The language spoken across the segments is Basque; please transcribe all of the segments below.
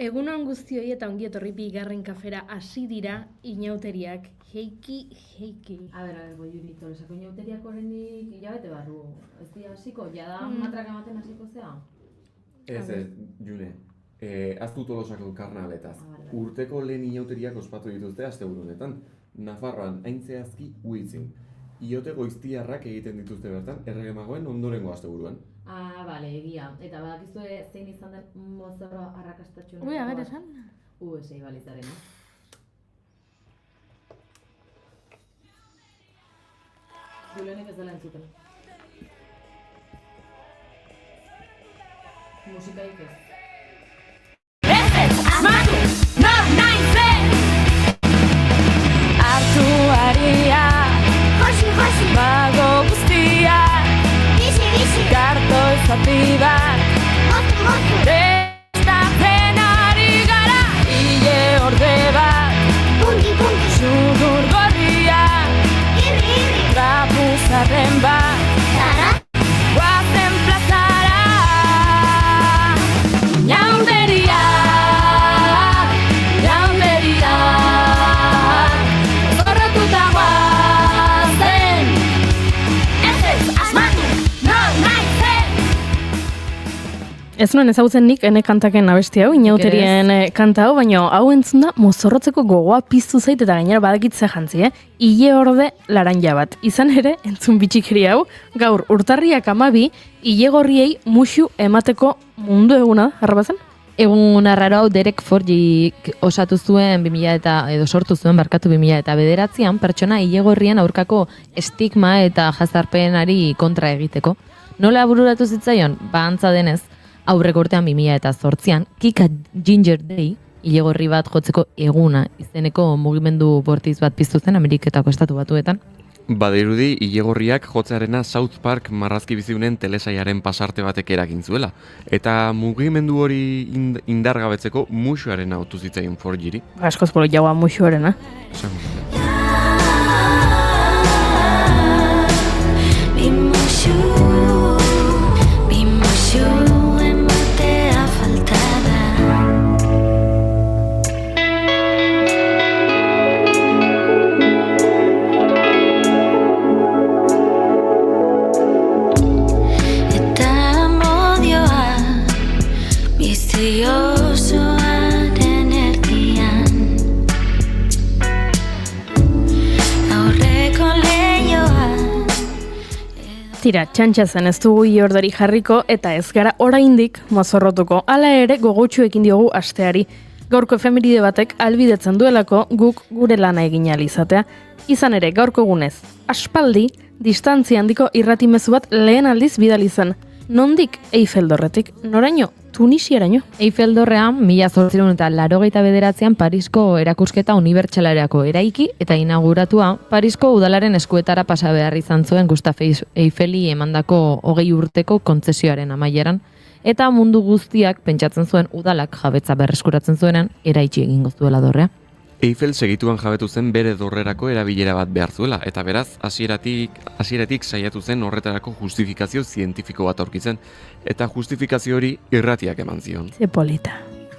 Egunon guztioi eta ongi etorri bigarren kafera hasi dira inauteriak. Heiki. A ver, Goiuri, Tolosako inauteriak horrenik hilabete barru. Ez dira hasiko, jada matraka ematen hasiko zea? Ez, June. Aztu Tolosako karnaletaz. Urteko lehen inauteriak ospatu dituzte asteburu honetan. Nafarroan hain zehazki Huitzin. Iote goiztiarrak egiten dituzte bertan, erregemagoen ondorengo asteburuan. Bale, egia. Eta badakizue zein izan den mozorro arrakastatxo Ui, ager esan? Sei balizaren, Julenek ez dela entzuten. Musikaik ez. Artuaria Bago guztia Garto izati bat Prestatzen ari gara Ile orde bat Sudur gorria Trapuzarren bat Guazen plazara Ñauteria Zorrotuta guazen Ez nuen ezagutzen nik ene kantaken abesti hau, inauterien kanta hau, baina hau entzun da mozorrotzeko gogoa piztu zait eta gainera badakitze jantzi, Ile orde laranja bat. Izan ere, entzun bitxikeri hau, gaur urtarriak 12, ile gorriei musu emateko mundu eguna, harrapazen? Egun arraro hau Derek Forgik osatu zuen sortu zuen 2009an pertsona ilegorrien aurkako estigma eta jazarpenari kontra egiteko. Nola bururatu zitzaion? Antza denez, aurreko urtean 2008an, Kick a Ginger Day, ilegorri bat jotzeko eguna izeneko mugimendu bortiz bat piztu zen Ameriketako estatu batuetan. Badirudi, ilegorriak jotzearena South Park marrazki biziunen telesaiaren pasarte batek eragin zuela. Eta mugimendu hori indargabetzeko musuaren autu zitzaion Forgiri. Askoz polo jaua musuaren, Tira, txantxa zen ez dugu iordari jarriko eta ez gara oraindik mozorrotuko. Hala ere gogotsuekin diogu asteari. Gaurko efemeride batek albidetzen duelako guk gure lana egin ahal izatea. Izan ere, gaurko egunez, aspaldi, distantzia handiko irratimezu bat lehen aldiz bidali zen. Nondik Eiffeldorretik, noraino, Tunisiaraino. Eiffeldorrean 1889an Parisko erakusketa unibertsalerako eraiki eta inauguratua Parisko udalaren eskuetara pasa behar izan zuen Gustave Eiffeli emandako 20 urteko kontzesioaren amaieran, eta mundu guztiak pentsatzen zuen udalak jabetza berreskuratzen zuenean eraitsi egingo zuela dorrea. Eiffel segituan jabetu zen bere dorrerako erabilera bat behar zuela, eta beraz, hasieratik saiatu zen horretarako justifikazio zientifiko bat aurkitzen, eta justifikazio hori irratiak eman zion. Ze polita.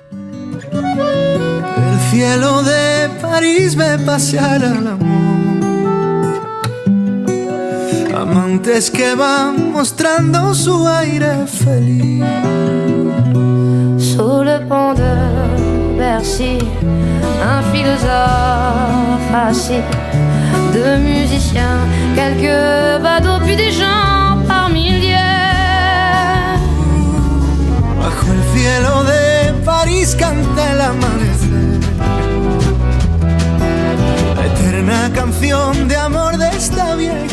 El cielo de París ve pasear al amor, amantes que van mostrando su aire feliz. Sous le pont de Bercy, un philosophe assis, deux musiciens, quelques badauds, puis des gens par milliers. Bajo el cielo de París canta el amanecer, la eterna canción de amor de esta vieja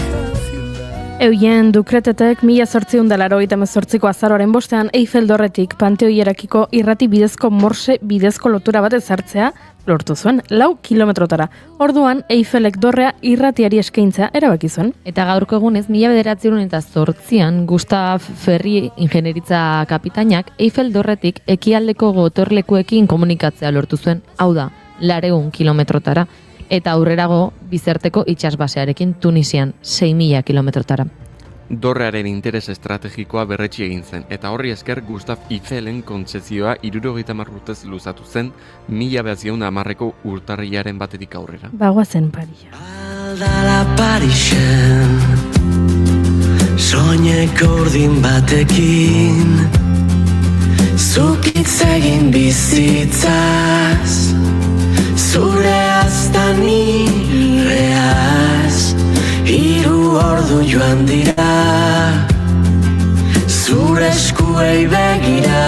ciudad. Eugen Dukretetek 1888ko azaroaren 5ean Eiffeldorretik Panteoierakiko irrati bidezko morse bidezko lotura bat ezartzea lortu zuen 4 kilometrotara. Orduan Eiffelek dorrea irratiari eskaintzea erabaki zuen. Eta gaurko egunez 1908an Gustave Ferry ingenieritza kapitainak Eiffeldorretik ekialdeko gotorlekuekin komunikatzea lortu zuen. Hau da, 400 kilometrotara. Eta aurrerago bizerteko itsasbasearekin Tunisian 6.000 kilometrotara. dorrearen interes estrategikoa berretsi egin zen, eta horri esker Gustav Eiffelen kontzezioa 70 urtez luzatu zen 1910ko urtarrilaren batetik aurrera. Bagoazen Parisa. Aldala Parisen, soineko urdin batekin, zukitz egin bizitzaz, zure aztan ireaz, 3 ordu joan dira, zure eskuei begira.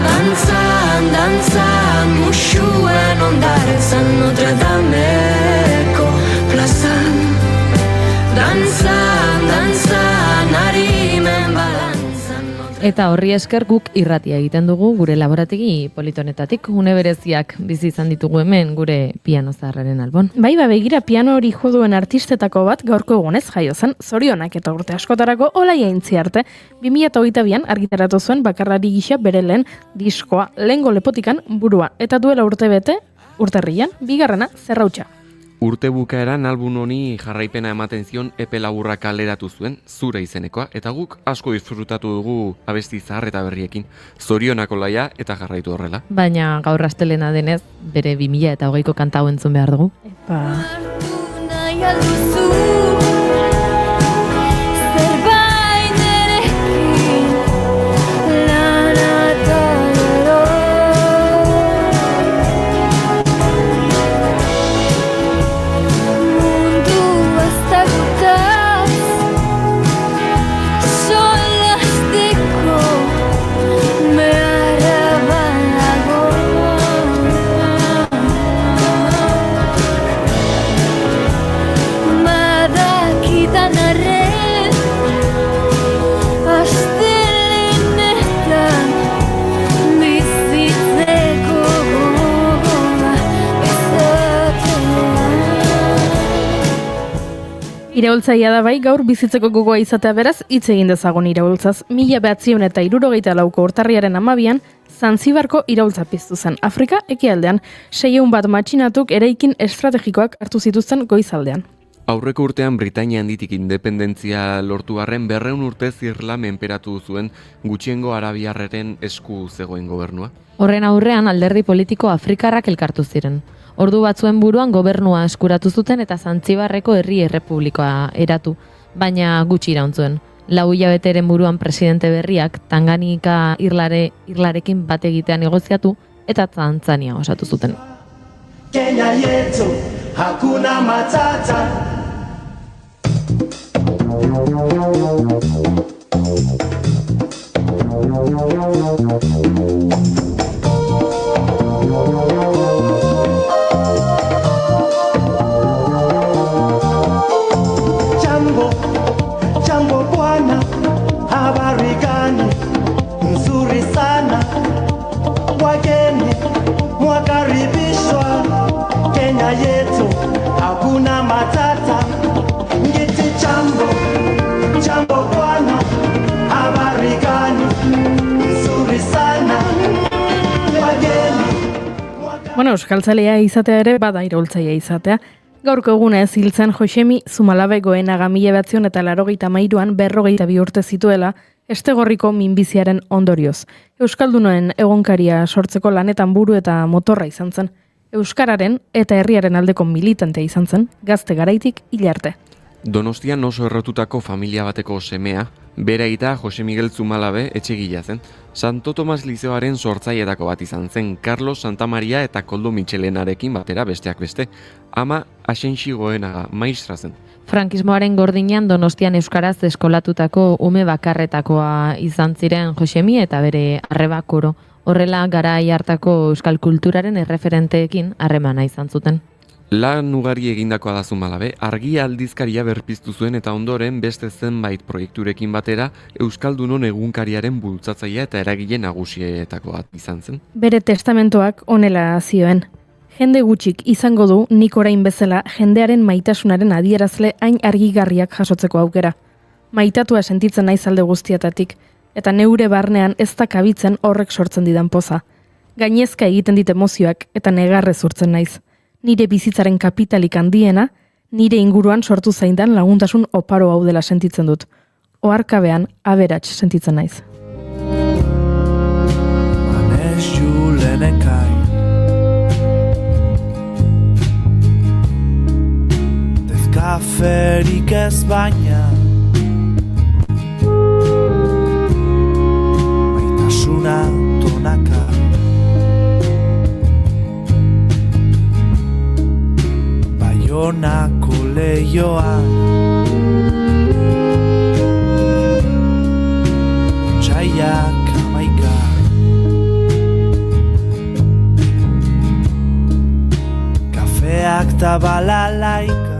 Dantzan, dantzan, musuen ondaretzan Notre Dameko plazan. Dantzan, dantzan, harimen balantzan. Eta horri esker guk irratia egiten dugu gure laborategi politonetatik. Une bereziak bizi izan ditugu hemen gure piano zaharraren albon. Bai, begira piano hori jo duen artistetako bat gaurko egunez jaio zen, zorionak eta urte askotarako Olaia Intziarte 2022an argitaratu zuen bakarlari gisa bere lehen diskoa, lehengo lepotikan burua, eta duela urtebete, urtarrilan, bigarrena Zerrautsa. Urte bukaeran album honi jarraipena ematen zion epe laburra kaleratu zuen, Zure izenekoa, eta guk asko disfrutatu dugu abesti zahar eta berriekin. Zorionak Olaia eta jarraitu horrela. Baina gaur astelena denez, bere 2020ko kanta hau entzun behar dugu. Epa... Hartu nahi alduzu, zerbait erekin, lana eta gero. Mundu ezagutaz, solasteko beharra badago. Badakidan arren, astelenetan bizitzeko gogoa izatea. Iraultzaia da bai, gaur bizitzeko gogoa izatea beraz, hitz egin dezagun iraultzaz. 1964ko urtarriaren 12an, Zanzibarko iraultza piztu zen. Afrika ekialdean, 600 bat matxinatuk eraikin estrategikoak hartu zituzten goizaldean. Aurreko urtean Britainia handitik independentzia lortu arren 200 urtez Irla menperatu zuen gutxiengo arabiarreren esku zegoen gobernua. Horren aurrean alderdi politiko afrikarrak elkartu ziren. Ordu batzuen buruan gobernua eskuratu zuten eta Zantzibarreko herri errepublikoa eratu, baina gutxi iraun zuen. 4 hilabeteren buruan presidente berriak Tanganika irlarekin bat egitean negoziatu eta Tanzania osatu zuten. Kenya yetu hakuna matata. Jambo, jambo bwana, habari gani? Nzuri sana, wageni mwakaribishwa. Kenya yetu hakuna matata. Ngiti jambo, jambo bwana, habari gani? Nzuri sana, wageni. Bueno, euskaltzalea izatea ere bada iraultzaia izatea. Gaurko egunez hiltzen Josemi Zumalabe Goenaga 1983an 42 urte zituela, Estegorriko minbiziaren ondorioz. Euskaldunoen egonkaria sortzeko lanetan buru eta motorra izan zen. Euskararen eta herriaren aldeko militante izan zen, gazte garaitik hil arte. Donostian oso errotutako familia bateko semea, bere aita Jose Miguel Zumalabe etxegila zen. Santo Tomas Lizeoaren sortzailetako bat izan zen, Carlos Santamaria eta Koldo Michelenarekin batera besteak beste. Ama Asensi Goenaga maistra zen. Frankismoaren gordinean Donostian euskaraz eskolatutako ume bakarretakoa izan ziren Josemi eta bere arreba koro. Horrela garai hartako euskal kulturaren erreferenteekin harremana izan zuten. Lan ugari egindakoa da Zumalabe, argi aldizkaria berpiztu zuen eta ondoren beste zenbait proiekturekin batera Euskaldunon egunkariaren bultzatzailea eta eragile nagusietako bat izan zen. Bere testamentoak honela zioen. Jende gutxik izango du nik orain bezala jendearen maitasunaren adierazle hain argigarriak jasotzeko aukera. Maitatua sentitzen naiz alde guztiatatik, eta neure barnean ez da kabitzen horrek sortzen didan poza. Gainezka egiten dit emozioak eta negarrez urtzen naiz. Nire bizitzaren kapitalik handiena, nire inguruan sortu zaindan laguntasun oparo hau dela sentitzen dut. Oharkabean aberats sentitzen naiz. Manes julenekai Dezkaferik ez baina Maitasuna tonaka Baionako leioan Otsaiak amaika Kafeak ta balalaika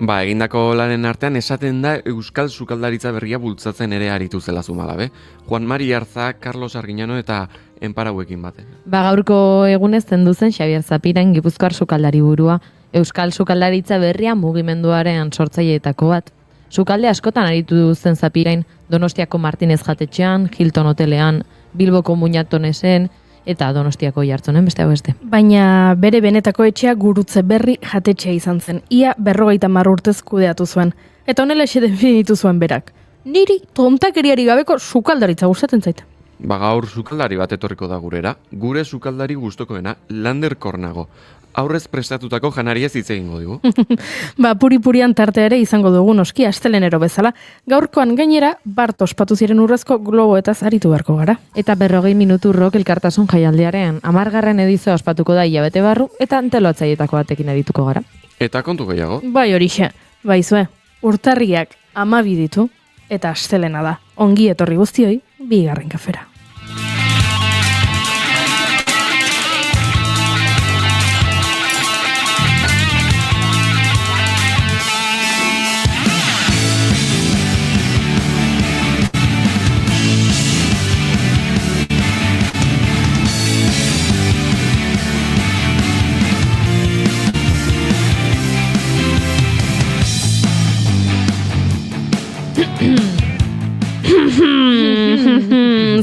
Egindako lanen artean esaten da Euskal Sukaldaritza berria bultzatzen ere aritu zela Zumalabe. Juan Mari Arza, Carlos Arguiñano eta Enparauekin baten. Gaurko egunez zendu zen Xabier Zapirain Gipuzkoar sukaldari burua. Euskal Sukaldaritza berria mugimenduaren sortzaileetako bat. Sukalde askotan aritu zen Zapirain, Donostiako Martinez jatetxean, Hilton hotelean, Bilboko Muñatonesen, eta Donostiako Jartzonen beste beste. Baina bere benetako etxea Gurutze Berri jatetxea izan zen. Ia 50 urtez kudeatu zuen. Eta honela ese definitu zuen berak. Niri tontakeriari gabeko sukaldaritza gustatzen zait. Gaur sukaldari bat etorriko da gurera. Gure sukaldari gustokoena, Lander Kornago. Aurrez prestatutako janariez hitz egingo digu. Puri-purian tartea ere izango dugu noski astelenero bezala. Gaurkoan gainera, Bart ospatu ziren urrezko globoetaz aritu beharko gara. Eta 40 minutu rock elkartasun jaialdiaren 10. edizioa ospatuko da hilabete barru, eta anteloatzaietako batekin arituko gara. Eta kontu gehiago. Bai horixe, baizue, urtarriak 12 ditu, eta astelena da. Ongi etorri guztioi, 2. kafera.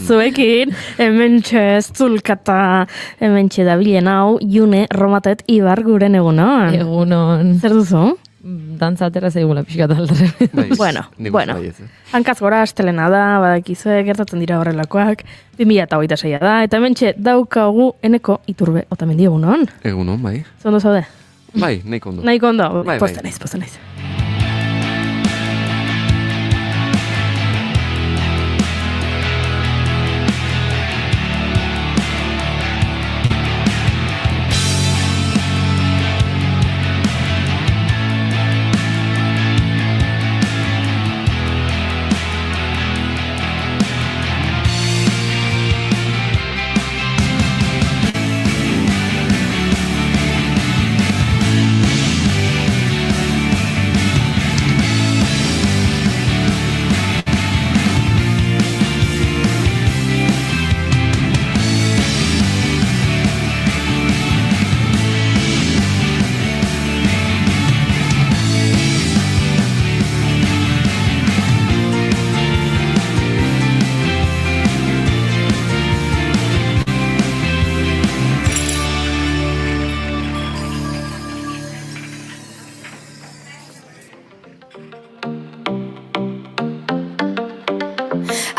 Zuekin, hementxe zulkata, hementxe dabilen hau, June, Romatet, Ibar guren egunon. Egunon. Zer duzu? Dantza atera zaigula pixkat aldre. Bueno. Hankaz gora astelena da, badakizue, gertatzen dira horrelakoak, 2026 da, eta hementxe daukagu Eneko Iturbe Otamendi egunon. Egunon, bai. Zondo zaude? Bai, nahiko ondo. Nahiko ondo, Bai. posta naiz.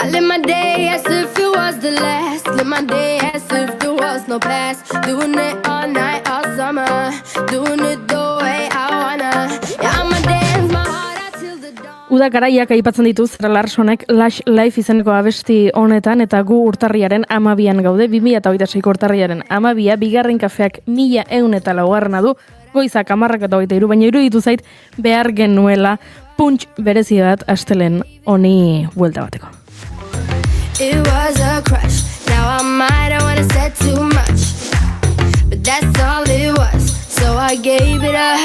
I live my day as if it was the last. Live my day as if there was no past. Doing it all night, all summer. Doing it the way I wanna. Yeah, I'ma dance my heart out till the dawn. Uda garaiak aipatzen ditu Zara Larsonek Lush Life izeneko abesti honetan, eta gu urtarriaren 12an gaude, 2026ko urtarriaren 12a, 2. kafeak 1104 du, goizak 10:23, baina iruditu zait behar genuela punch berezi bat astelen honi buelta bateko. It was a crush. Now I might have wanna said too much, but that's all it was. So I gave it up.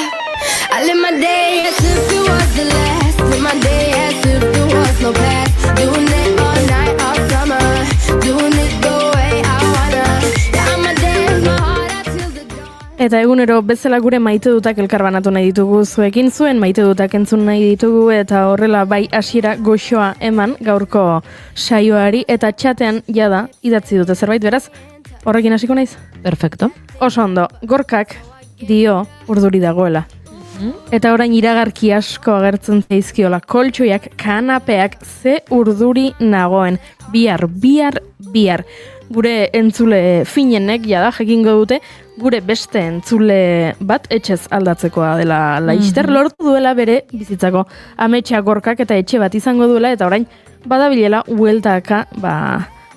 I live my day as if it was the last. Live my day as if there was no past. Doing it all night, all summer. Doing it the way I wanna. Yeah, I'ma dance my heart out till the dawn. Eta egunero bezala gure maite dutak elkarbanatu nahi ditugu zuekin, zuen maite dutak entzun nahi ditugu, eta horrela bai hasiera goxoa eman gaurko saioari, eta txatean jada idatzi dute zerbait, beraz, horrekin hasiko naiz? Perfecto. Oso ondo, Gorkak dio urduri dagoela. Eta orain iragarki asko agertzen zaizkiola koltxoiak, kanapeak, ze urduri nagoen. Bihar. Gure entzule finenek, jada, jakingo dute, gure beste entzule bat etxez aldatzekoa dela Laister, lortu duela bere bizitzako ametsa gorkak eta etxe bat izango duela, eta orain badabilela hueltaka,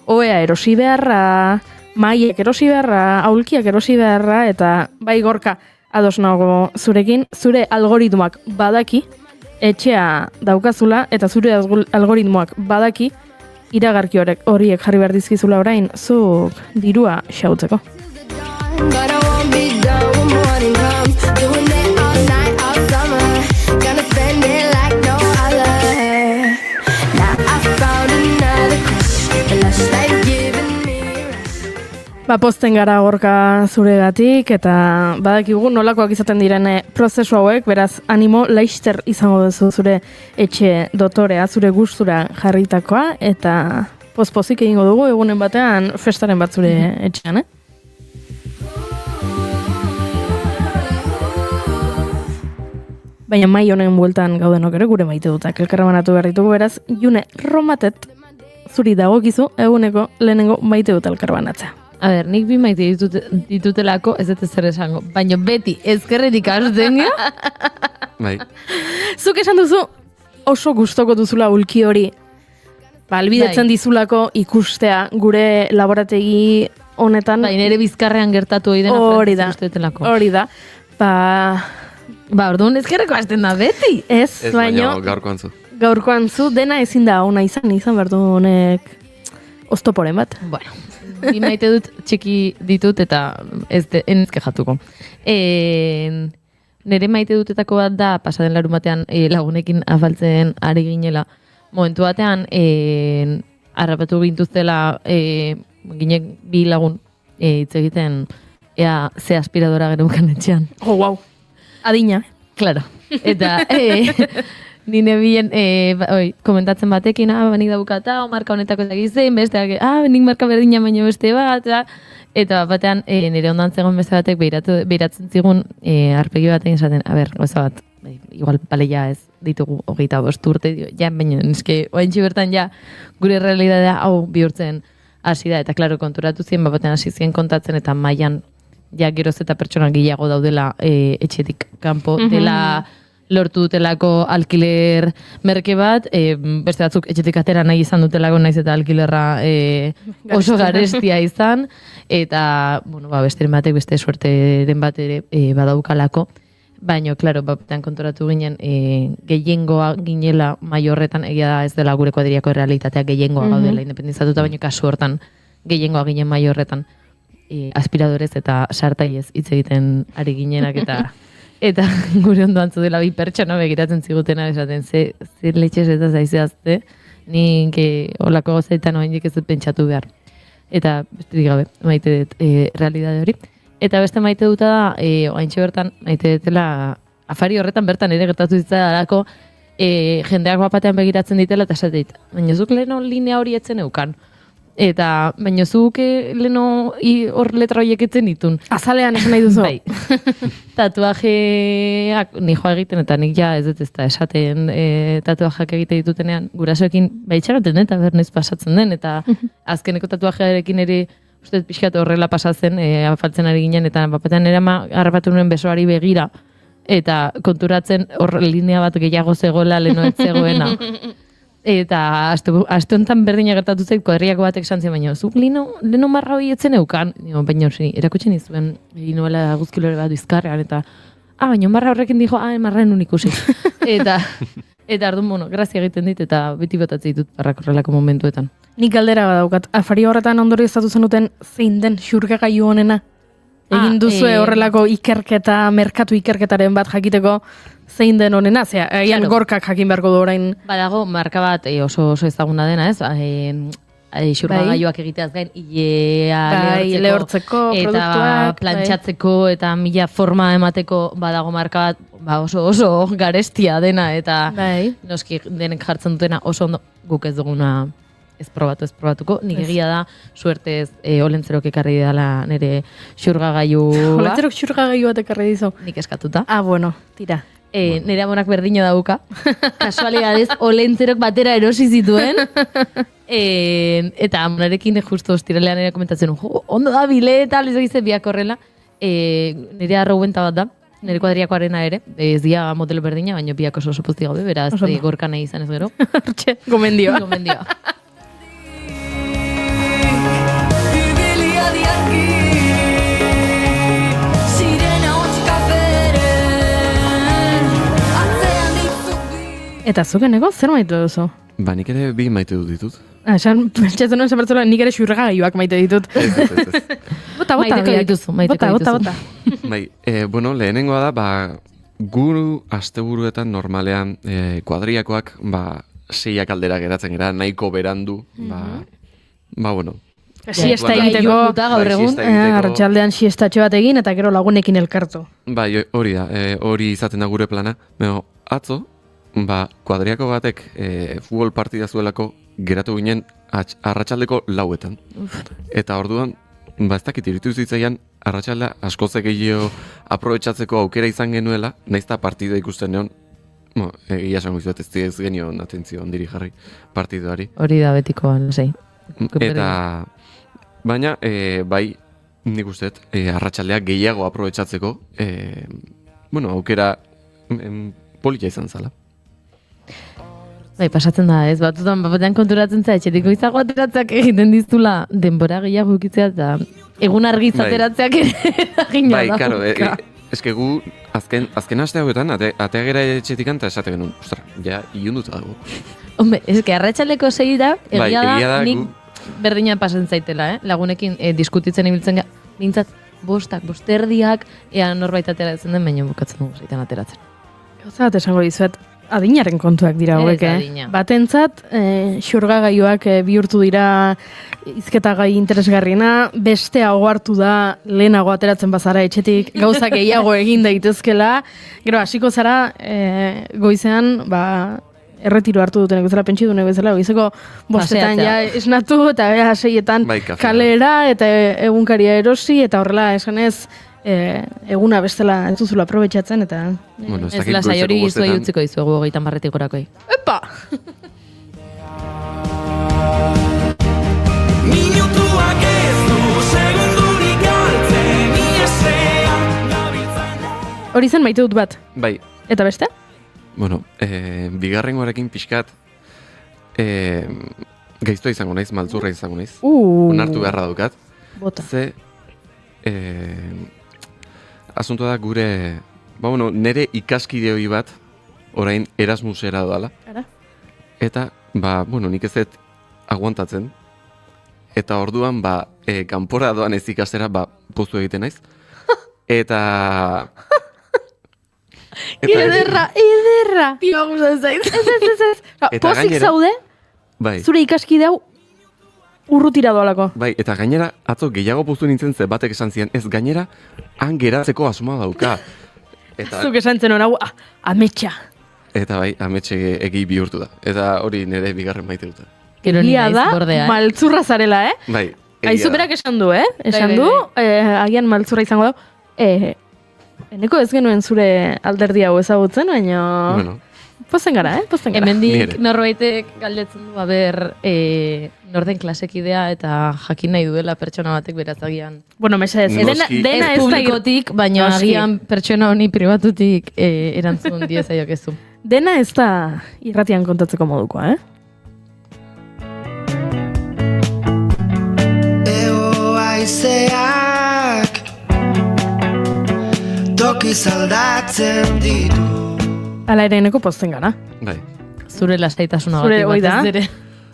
oea erosi beharra, maiek erosi beharra, aulkiak erosi beharra, eta bai Gorka, ados nago zurekin, zure algoritmoak badaki, etxea daukazula, eta zure algoritmoak badaki, iragarki horiek jarri behar dizkizula orain, zuk dirua xautzeko. But I won't be done when morning comes. Doing it all night, all summer. Gonna spend it like no other. Now I found another crush. The lush life giving me a rush. Pozten gara Gorka zuregatik, eta badakigu nolakoak izaten diren prozesu hauek, beraz animo Laister izango duzu zure etxe dotorea, zure gustura jarritakoa, eta pozpozik egingo dugu egunen batean festaren bat zure etxean, Baina mai honen bueltan gaudenok ere gure maite dutak elkarra banatu behar ditugu, beraz, June Romatet zuri dagokizu eguneko lehenengo maite dut elkarra banatzea. A ber, nik bi maite ditutelako ez dut zer esango, baina beti ezkerretik hasten gara. Bai. Zuk esan duzu oso gustoko duzula ulki hori, albidetzen dizulako ikustea gure laborategi honetan. Bai, nire bizkarrean gertatu hori dena Hori da. Orduan ezkerreko hasten da beti. Ez, baina gaurkoan zu dena ezin da ona izan behar du honek oztoporen bat. Bueno, bi maite dut txiki ditut eta enezke jatuko. Nire maite dutetako bat da, pasaden larun batean lagunekin afaltzen ari ginela. Momentu batean, harrapatu gintuztela ginek bi lagun hitz egiten ea ze aspiradora genukan etxean. Oh, wow. Adina. Claro. Eta nire bien komentatzen batekin, benik daukata, marka honetako eta gizein, besteak, benik marka berdina baino beste bat, eta batean nire ondan zegoen beste batek behiratzen zigun arpegi batekin esaten, goza bat, igual baleia ez ditugu 25 urte, baina eske oaintxe bertan gure realidadea hau bihurtzen hasi da, eta klaro konturatu zien, batean hasi zien kontatzen, eta mailan geroz eta pertsona gehiago daudela etxetik kanpo, dela lortu dutelako alkiler merke bat, beste batzuk etxetik atera nahi izan dutelako naiz eta alkilerra oso garestia izan, eta besteren batek beste suerteren bat ere badaukalako, baina, klaro, batean konturatu ginen gehiengoa ginela mai horretan, egia da ez dela gure kuadriako realitatea gehiengoa gaudela independizatuta, baina kasu hortan gehiengoa ginen mai horretan. Aspiradorez eta sartaiez hitz egiten ari ginenak eta gure ondoan zudela bi pertsona begiratzen zigutena esaten zer letxez eta zaizeazte nik olako gozaitan oaindik ez dut pentsatu behar. Eta bestetik gabe maite dut realidade hori. Eta beste maite duta da oaintxe bertan maite dutela afari horretan bertan ere gertatu zitzaidarako jendeak bapatean begiratzen ditela eta esatet, baina zuk leheno linea hori etzen eukan. Eta, baina zuk leheno hor letra horiek etzen ditun. Azalean esan nahi duzu. Bai. Tatuajeak nijoa egiten, eta nik ez dut ez da esaten tatuajeak egite ditutenean, gurasoekin baitxagaten eta bernez pasatzen den, eta azkeneko tatuajearekin ere uste pixkat horrela pasatzen, afaltzen ari ginen, eta bapatean ere harrapatu nuen besoari begira, eta konturatzen hor linea bat gehiago zegoela leheno ez zegoena. Eta aste honetan berdina gertatu zait, kuadriako batek santzien, baina zuk leno marra hori etzen eukan. Baina erakutsen izuen, egin nuela guzkilore bat bizkarrean, eta baina marra horrekin dijo, marraen unik ikusi. Eta arduan, grazia egiten dit, eta beti botatzen ditut barrak horrelako momentuetan. Nik galdera badaukat, afari horretan ondorio estatu zenuten zein den xurgagailu honena? Egin duzue horrelako ikerketa, merkatu ikerketaren bat jakiteko zein den honena, egian Gorkak jakin beharko du orain. Badago, marka bat oso ezaguna dena, ez? Xurgagailuak egiteaz gain, ilea lehortzeko produktuak, eta plantxatzeko, eta mila forma emateko badago marka bat, oso garestia dena, eta noski denek jartzen dutena oso ondo guk ez duguna ez probatuko. Nik egia da, suertez Olentzerok ekarri dela nire xurgagailu. Olentzerok xurgagailu bat ekarri dizu? Nik eskatuta. Bueno, tira. Nire amonak berdino dauka. Kasualidadez, olentzerok batera erosi zituen. Eta amonarekin justo ostiralean ere komentatzen, ondo da bile eta lezagize biak horrela. Nire arrauenta bat da. Nire kuadriakoarena ere, ez dia modelo berdina, baina biak oso pozti gaude, beraz gorka nahi izan ez gero. Hortxe, gomendioa. Gomendioa. Eta zukeneko, zer maite duzu? Ba, nik ere bi maite dut ditut. Esan, pentsatzen nuen zabertzola, nik ere xurregagailuak maite ditut. Ez. Bota, Maiteko dituzu. Bota. Bai, bueno, lehenengoa da, ba, guru asteburuetan normalean kuadriakoak, ba, 6 aldera geratzen gara, nahiko berandu, ba, bueno. Siesta Bai, egiteko, jokuta gaur egun. siesta egiteko. arratsaldean siestatxo bat egin, eta gero lagunekin elkartu. Bai, hori da, hori izaten da gure plana. Beno, atzo, ba, kuadriako batek futbol partida zuelako geratu ginen arratsaldeko 4etan. Eta orduan, ba, ez dakit iritu zitzaian, arratsaldea askoz gehiago aprobetxatzeko aukera izan genuela, naizta partida ikusten neon, egia esango izuet ez genion atentzio ondiri jarri partiduari. Hori da betiko, lasai. Eta, baina, bai, nik usteet, arratsaldea gehiago aprobetxatzeko, bueno, aukera polita izan zala. Bai, pasatzen da, ez, batutan batean konturatzen za, etxetiko izago ateratzeak egiten diztula denbora gehiago ukitzea, eta egun argiz ateratzeak egin Bai, da. karo, eske gu azken aste hauetan, atea gera etxetikan eta esate genuen, ostra, ja, ilunduta dago. Hombre, eske arratsaldeko 6 da, Bai, egia da, gu- nik berdina pasen zaitela, lagunekin diskutitzen ibiltzen bintzat, bosterdiak, ea norbait ateratzen den, baina bukatzen dugu zaitan ateratzen. Gauza bat esango dizuet, adinaren kontuak dira hauek, adina. Batentzat, xurgagailuak bihurtu dira hizketagai interesgarriena, bestea ohartu da lehenago ateratzen bazara etxetik, gauzak gehiago egin daitezkela, gero hasiko zara goizean, ba, erretiro hartu dutenek bezala, pentsidunek bezala, goizeko bostetan ja Paseatzea. esnatu, eta 6etan Bai, kafea. kalera, eta egunkaria erosi, eta horrela esanez, eguna bestela ez duzula aprobetxatzen, eta... Bueno, ez Ez dakit lasai goizeko hori zuei bostetan- utziko dizuegu 30 gorakoi. Epa! Minutuak ez du segundurik galtzen iesean gabiltzan. Hori zen maite dut bat. Bai, Eta beste? bueno, bigarrengoarekin pixkat, gaiztoa izango naiz, maltzurra izango naiz. Onartu beharra daukat. Bota. Ze, asuntoa da gure, ba, bueno, nere ikaskide hori bat, orain Erasmusera doala. Ara? Eta, ba, bueno, nik ez dut aguantatzen. Eta orduan, ba, kanpora doan ez ikastera, ba, poztu egiten naiz. Eta... Ederra! Pio gustatzen zait. Ez. Eta Pozik gainera- zaude, Bai, zure ikaskide hau urrutira doalako. bai, eta gainera, atzo gehiago poztu nintzen ze batek esan zian, ez gainera, han geratzeko asmoa dauka. Eta, Zuk esan zen hau, ametsa. eta bai, ametxe egi bihurtu da. Eta hori nire bigarren maite dut. Gero ni Egia naiz da, bordea, maltzurra zarela, Bai, egia Aizu da. berak esan du, Esan Bai, du, agian maltzurra izango da. Eneko ez genuen zure alderdi hau ezagutzen, baina... Bueno, Pozen gara, Pozen gara. Hemendik Nire. norbaitek galdetzen du, aber, norden klasekidea eta jakin nahi duela pertsona batek beratzagian. Bueno, mesedez, Noski. dena Ez ez da publikotik, baina Noski. agian pertsona honi pribatutik erantzun diezaiok ez du. Dena ez da irratian kontatzeko modukoa, Ego haizeak tokiz aldatzen ditu. Hala ere eneko pozten gara. bai. Zure lasaitasuna Zure, hoi da. batez ere.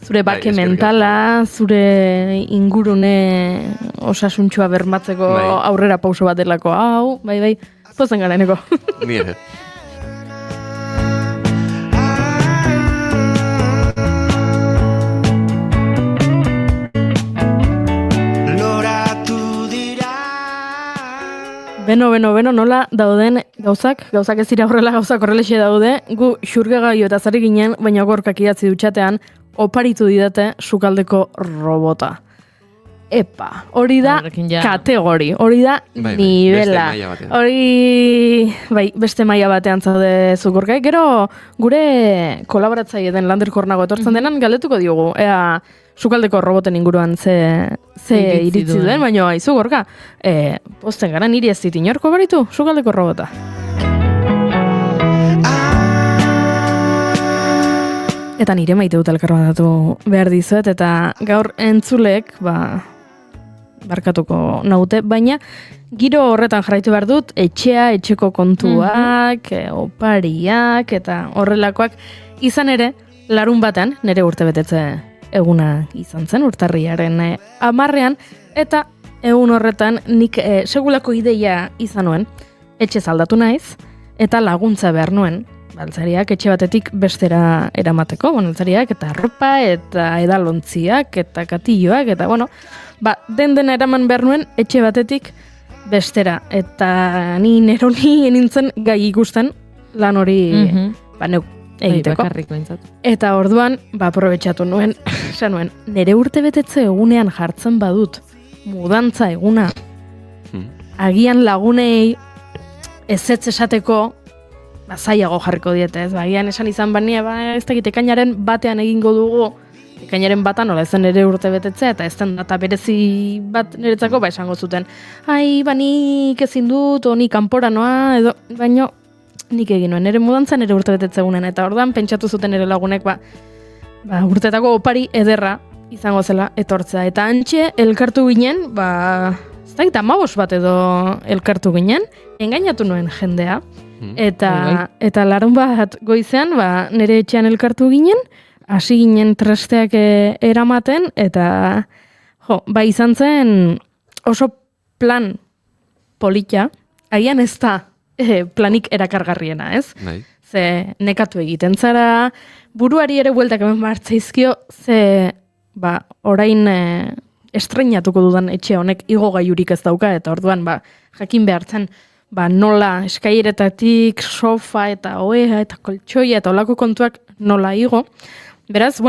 Zure bake eskerrik asko. mentala, zure ingurune osasuntxua bermatzeko Bai. aurrera pauso bat delako hau, bai, pozten gara eneko. Nire. Loratu dira. Beno, nola dauden gauzak ez dira horrela gauzak horrelexe daude, gu xurgegaio eta zari ginen, baina gorkak idatzi dutxatean, oparitu didate sukaldeko robota. epa, hori da Horrekin ja. kategori, hori da Bai, nivela. beste maila batean. Hori, bai, beste maila batean zaude zukurkai. Gero, gure kolaboratzaile den Lander Kornago etortzen denan, galdetuko diogu, ea sukaldeko roboten inguruan ze iritzi duen, baina aizu gorka, posten gara niri ez dit inorko baritu, sukaldeko robota. Eta nire maite dut elkarbandatu behar dizuet, eta gaur entzulek, barkatuko naute, baina giro horretan jarraitu behar dut, etxeko kontuak, opariak, eta horrelakoak, izan ere, larun batean, nire urtebetetze eguna izan zen, urtarriaren 10ean, eta egun horretan nik segulako ideia izan nuen, etxe aldatu naiz, eta laguntza behar nuen, altzariak etxe batetik bestera eramateko, altzariak eta arropa, eta edalontziak, eta katilloak, eta den eraman behar nuen etxe batetik bestera, eta ni neroni nintzen gai ikusten lan hori neuk egiteko. Bakarrik behintzat. Eta orduan, aprobetxatu nuen, esan nuen, nire urte betetze egunean jartzen badut, mudantza eguna, agian lagunei ezetz esateko, zaiago jarriko diete, ez, agian esan izan bania, ez dakit, ekainaren batean egingo dugu, ekainaren batan, nola ez den nire urte betetzea, eta ez den data berezi bat niretzako, esango zuten, nik ezin dut, o ni kanpora noa, edo, baino, nik egin nuen, nire mudantza nire urte betetzegunen, eta orduan pentsatu zuten nire lagunek, urtetako opari ederra izango zela etortzea. Eta antxe, elkartu ginen, ez da, 15 bat edo elkartu ginen, engainatu nuen jendea, eta larun bat goizean, nire etxean elkartu ginen, hasi ginen trasteak eramaten, eta izan zen oso plan polita, agian ez da planik erakargarriena, ez? Ze nekatu egiten zara, buruari ere bueltak hemen martzaizkio, ze orain estreinatuko dudan etxe honek igo gaiurik ez dauka, eta orduan jakin behartzen, nola eskairetatik, sofa eta oea eta koltsoia eta olako kontuak nola igo. Beraz,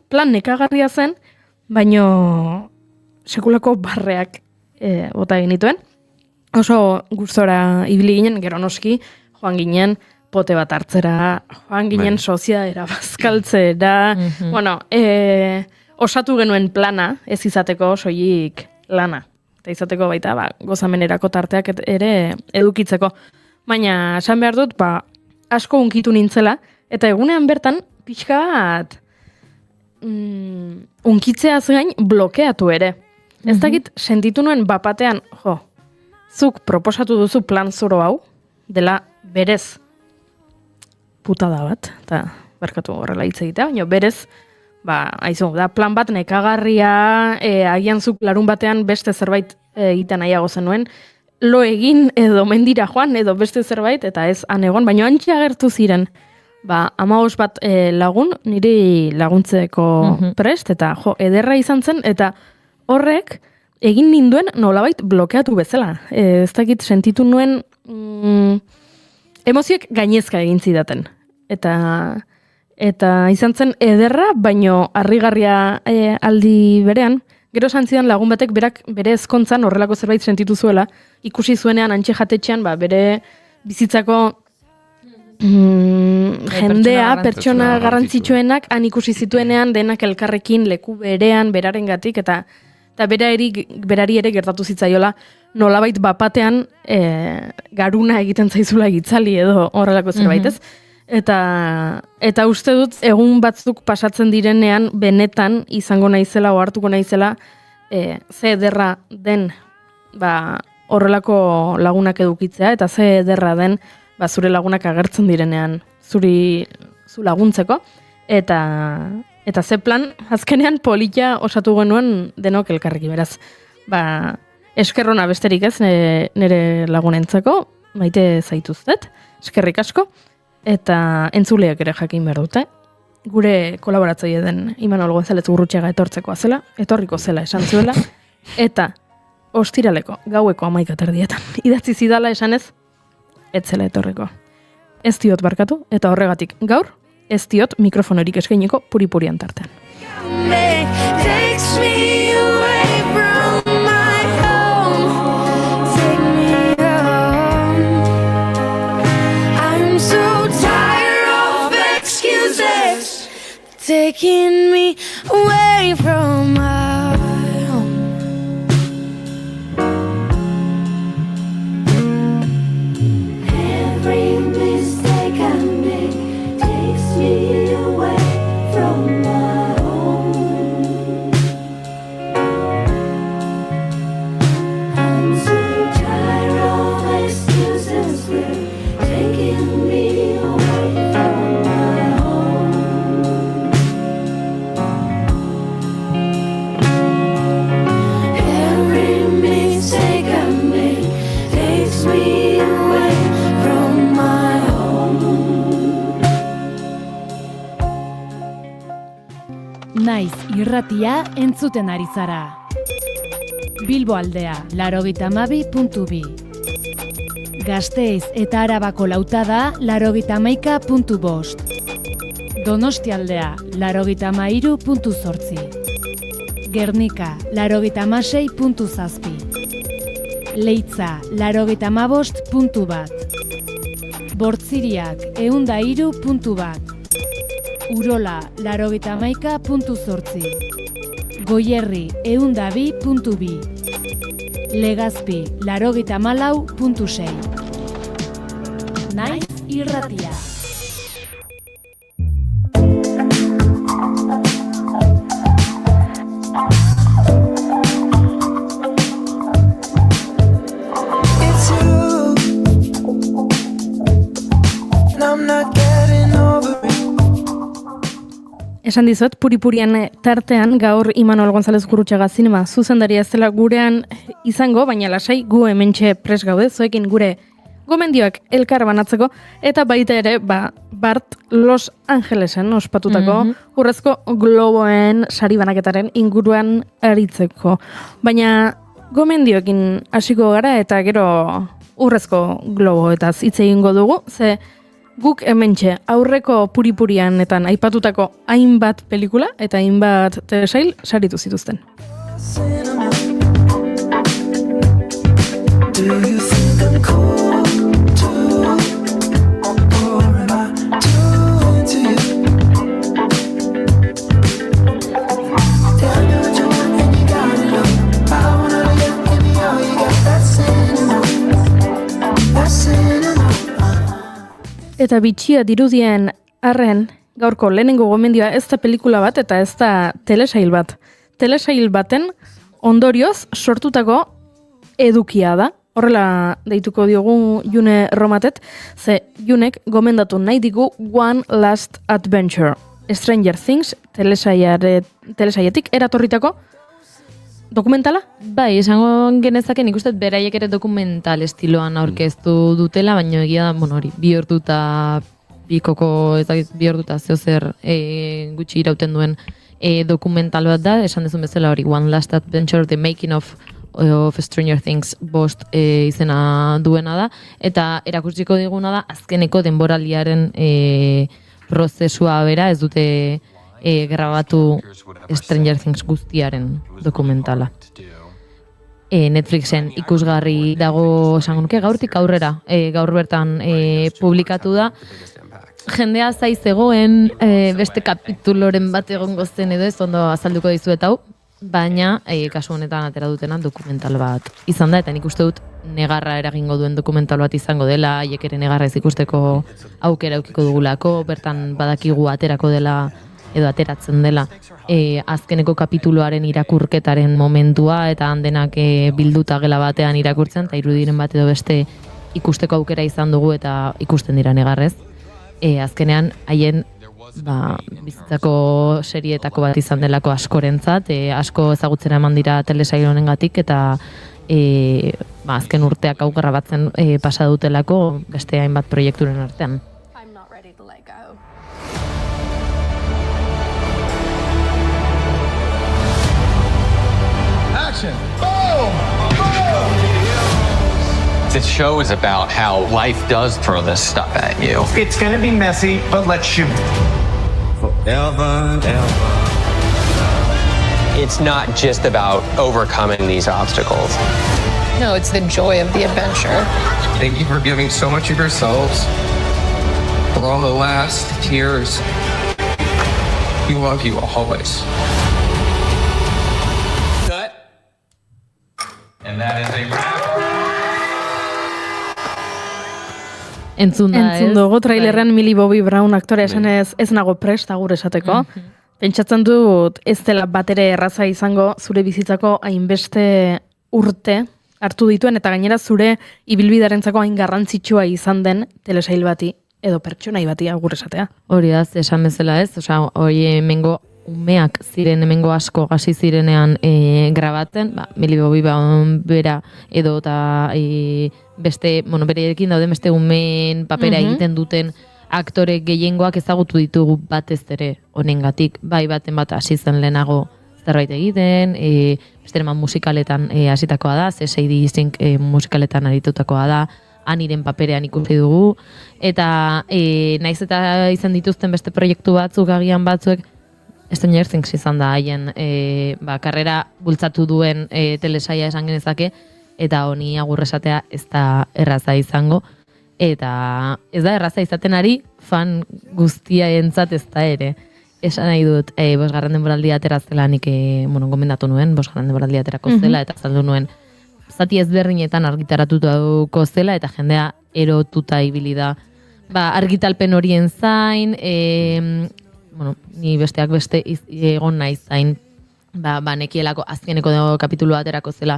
plan nekagarria zen, baino sekulako barreak bota genituen. Oso gustora ibili ginen, gero noski, joan ginen pote bat hartzera, joan ginen soziadera bazkaltzera, osatu genuen plana, ez izateko soilik lana. Eta izateko baita, gozamenerako tarteak ere edukitzeko. Baina, esan behar dut, asko unkitu nintzela, eta egunean bertan, pixka bat, unkitzeaz gain blokeatu ere. Ez dakit, sentitu nuen bapatean, zuk proposatu duzu plan zoro hau, dela berez putada bat, eta barkatu horrela hitz egitea, baina berez, da plan bat nekagarria, agian zuk larun batean beste zerbait egiten nahiago zenuen, lo egin edo mendira joan edo beste zerbait, eta ez anegon, baina antxe agertu ziren, 15 bat lagun, niri laguntzeko prest, eta ederra izan zen, eta horrek egin ninduen nolabait blokeatu bezala. Ez dakit sentitu nuen emozioek gainezka egin zidaten. Eta izan zen ederra, baino harrigarria aldi berean, gero esan zidan lagun batek berak bere ezkontzan horrelako zerbait sentitu zuela, ikusi zuenean antxe jatetxean, bere bizitzako jendea, pertsona garrantzitsuenak, han ikusi zituenean denak elkarrekin leku berean, berarengatik, eta berari ere gertatu zitzaiola nolabait bapatean garuna egiten zaizula gitzali edo horrelako zerbait, ez? Eta uste dut egun batzuk pasatzen direnean benetan izango naizela ohartuko naizela ze ederra den horrelako lagunak edukitzea, eta ze ederra den zure lagunak agertzen direnean zu laguntzeko, eta ze plan azkenean polita osatu genuen denok elkarrekin, beraz. Eskerrona besterik ez nire lagunentzako, maite zaituztet, eskerrik asko, eta entzuleak ere jakin behar dute. Gure kolaboratzaile den Imanol González Gurrutxaga etorriko zela esan zuela, eta ostiraleko gaueko 11:00 idatzi zidala esanez, ez zela etorriko. Ez diot barkatu, eta horregatik gaur, ez diot mikrofonorik eskainiko puri-purian tartean. Takes me away from taking me away from my home. Every mistake I make takes me away from my home. I'm so tired of excuses, they're taking me away from my home. Every mistake I make takes me away from my home. Naiz irratia entzuten ari zara. Bilbo aldea, 92.2. Gasteiz eta Arabako lautada, 91.5. Donostia aldea, 93.8. Gernika, 96.7. Leitza, 95.1. Bortziriak, 103.1. Urola, 91.8. Goierri, 102.2. Legazpi, 94.6. Naiz irratia. It's you, and I'm not getting over it. Esan dizut, puripurian tartean gaur Imanol González Gurrutxaga zinema zuzendaria ez dela gurean izango, baina lasai gu hementxe pres gaude, zoekin gure gomendioak elkar banatzeko, eta baita ere, Bart Los Angelesen ospatutako urrezko globoen sari banaketaren inguruan aritzeko. Baina gomendioekin hasiko gara eta gero urrezko globoetaz hitz egingo dugu, ze guk hementxe aurreko puripurianetan aipatutako hainbat pelikula eta hainbat telesail saritu zituzten. Do you think I'm cool too? Or am I too into you? Tell me what you want and you got it all. I wanna know you, give me all you got. That's cinema. That's cinema. Eta bitxia dirudien arren gaurko lehenengo gomendioa ez da pelikula bat eta ez da telesail bat. Telesail baten ondorioz sortutako edukia da. Horrela deituko diogu June Romatet, ze Junek gomendatu nahi digu One Last Adventure. Stranger Things telesaietik eratorritako dokumentala? Bai, esango genezaken ikusten beraiek ere dokumental estiloan aurkeztu dutela, baina egia da, hori, bi orduta bikoko, ez dakit, bi orduta zeozer gutxi irauten duen dokumental bat da, esan dezun bezala hori, One Last Adventure, The Making of Stranger Things bost izena duena da, eta erakutsiko diguna da, azkeneko denboraliaren prozesua bera, ez dute grabatu Stranger Things guztiaren dokumentala. Netflixen ikusgarri dago esango nuke gaurtik aurrera, gaur bertan publikatu da. Jendea zai zegoen beste kapituloren bat egongo zen edo ez ondo azalduko dizuet hau, baina kasu honetan atera dutena dokumental bat izan da, eta nik uste dut negarra eragingo duen dokumental bat izango dela, haiek ere negarra ez ikusteko aukera aukiko dugulako, bertan badakigu aterako dela edo ateratzen dela azkeneko kapituloaren irakurketaren momentua, eta handenak bilduta gela batean irakurtzen, eta irudiren bat edo beste ikusteko aukera izan dugu eta ikusten dira negarrez. Azkenean haien bizitzako serietako bat izan delako askorentzat, asko ezagutzera eman dira telesail honengatik, eta azken urteak hau grabatzen pasa dutelako beste hainbat proiekturen artean. Action! Boom! Boom! This show is about how life does throw this stuff at you. It's gonna be messy, but let's shoot. Forever, ever. It's not just about overcoming these obstacles. No, it's the joy of the adventure. Thank you for giving so much of yourselves for all the last years. We love you always. Cut. And that is a wrap. Entzun dugu trailerrean Millie Bobby Brown aktorea esanez ez nago prest agur esateko. Pentsatzen dut ez dela batere erraza izango zure bizitzako hainbeste urte hartu dituen eta gainera zure ibilbidarentzako hain garrantzitsua izan den telesail bati edo pertsonai bati agur esatea. Hori da, esan bezala ez, hori hemengo umeak ziren, hemengo asko hasi zirenean grabatzen, Millie Bobby Brown bera edo eta beste, berekin dauden beste umeen papera egiten duten aktore gehiengoak ezagutu ditugu batez ere honengatik, bai baten bat hasi zen lehenago zerbait egiten, beste eman musikaletan hasitakoa da, Sadie Sink musikaletan aritutakoa da, Aniren paperean ikusi dugu, eta naiz eta izan dituzten beste proiektu batzuk, agian batzuek, Stranger Things izan da haien karrera bultzatu duen telesaia esan genezake, eta honi agur esatea ez da erraza izango, eta ez da erraza izaten ari fan guztiaentzat ez da ere. Esan nahi dut, 5. denboraldia aterazela nik gomendatu nuen, 5. denboraldia aterako zela, eta azaldu nuen zati ezberdinetan argitaratuko zela, eta jendea erotuta ibili da. Argitalpen horien zain, ni besteak beste egon naiz zain, nekielako azkeneko kapitulu aterako zela,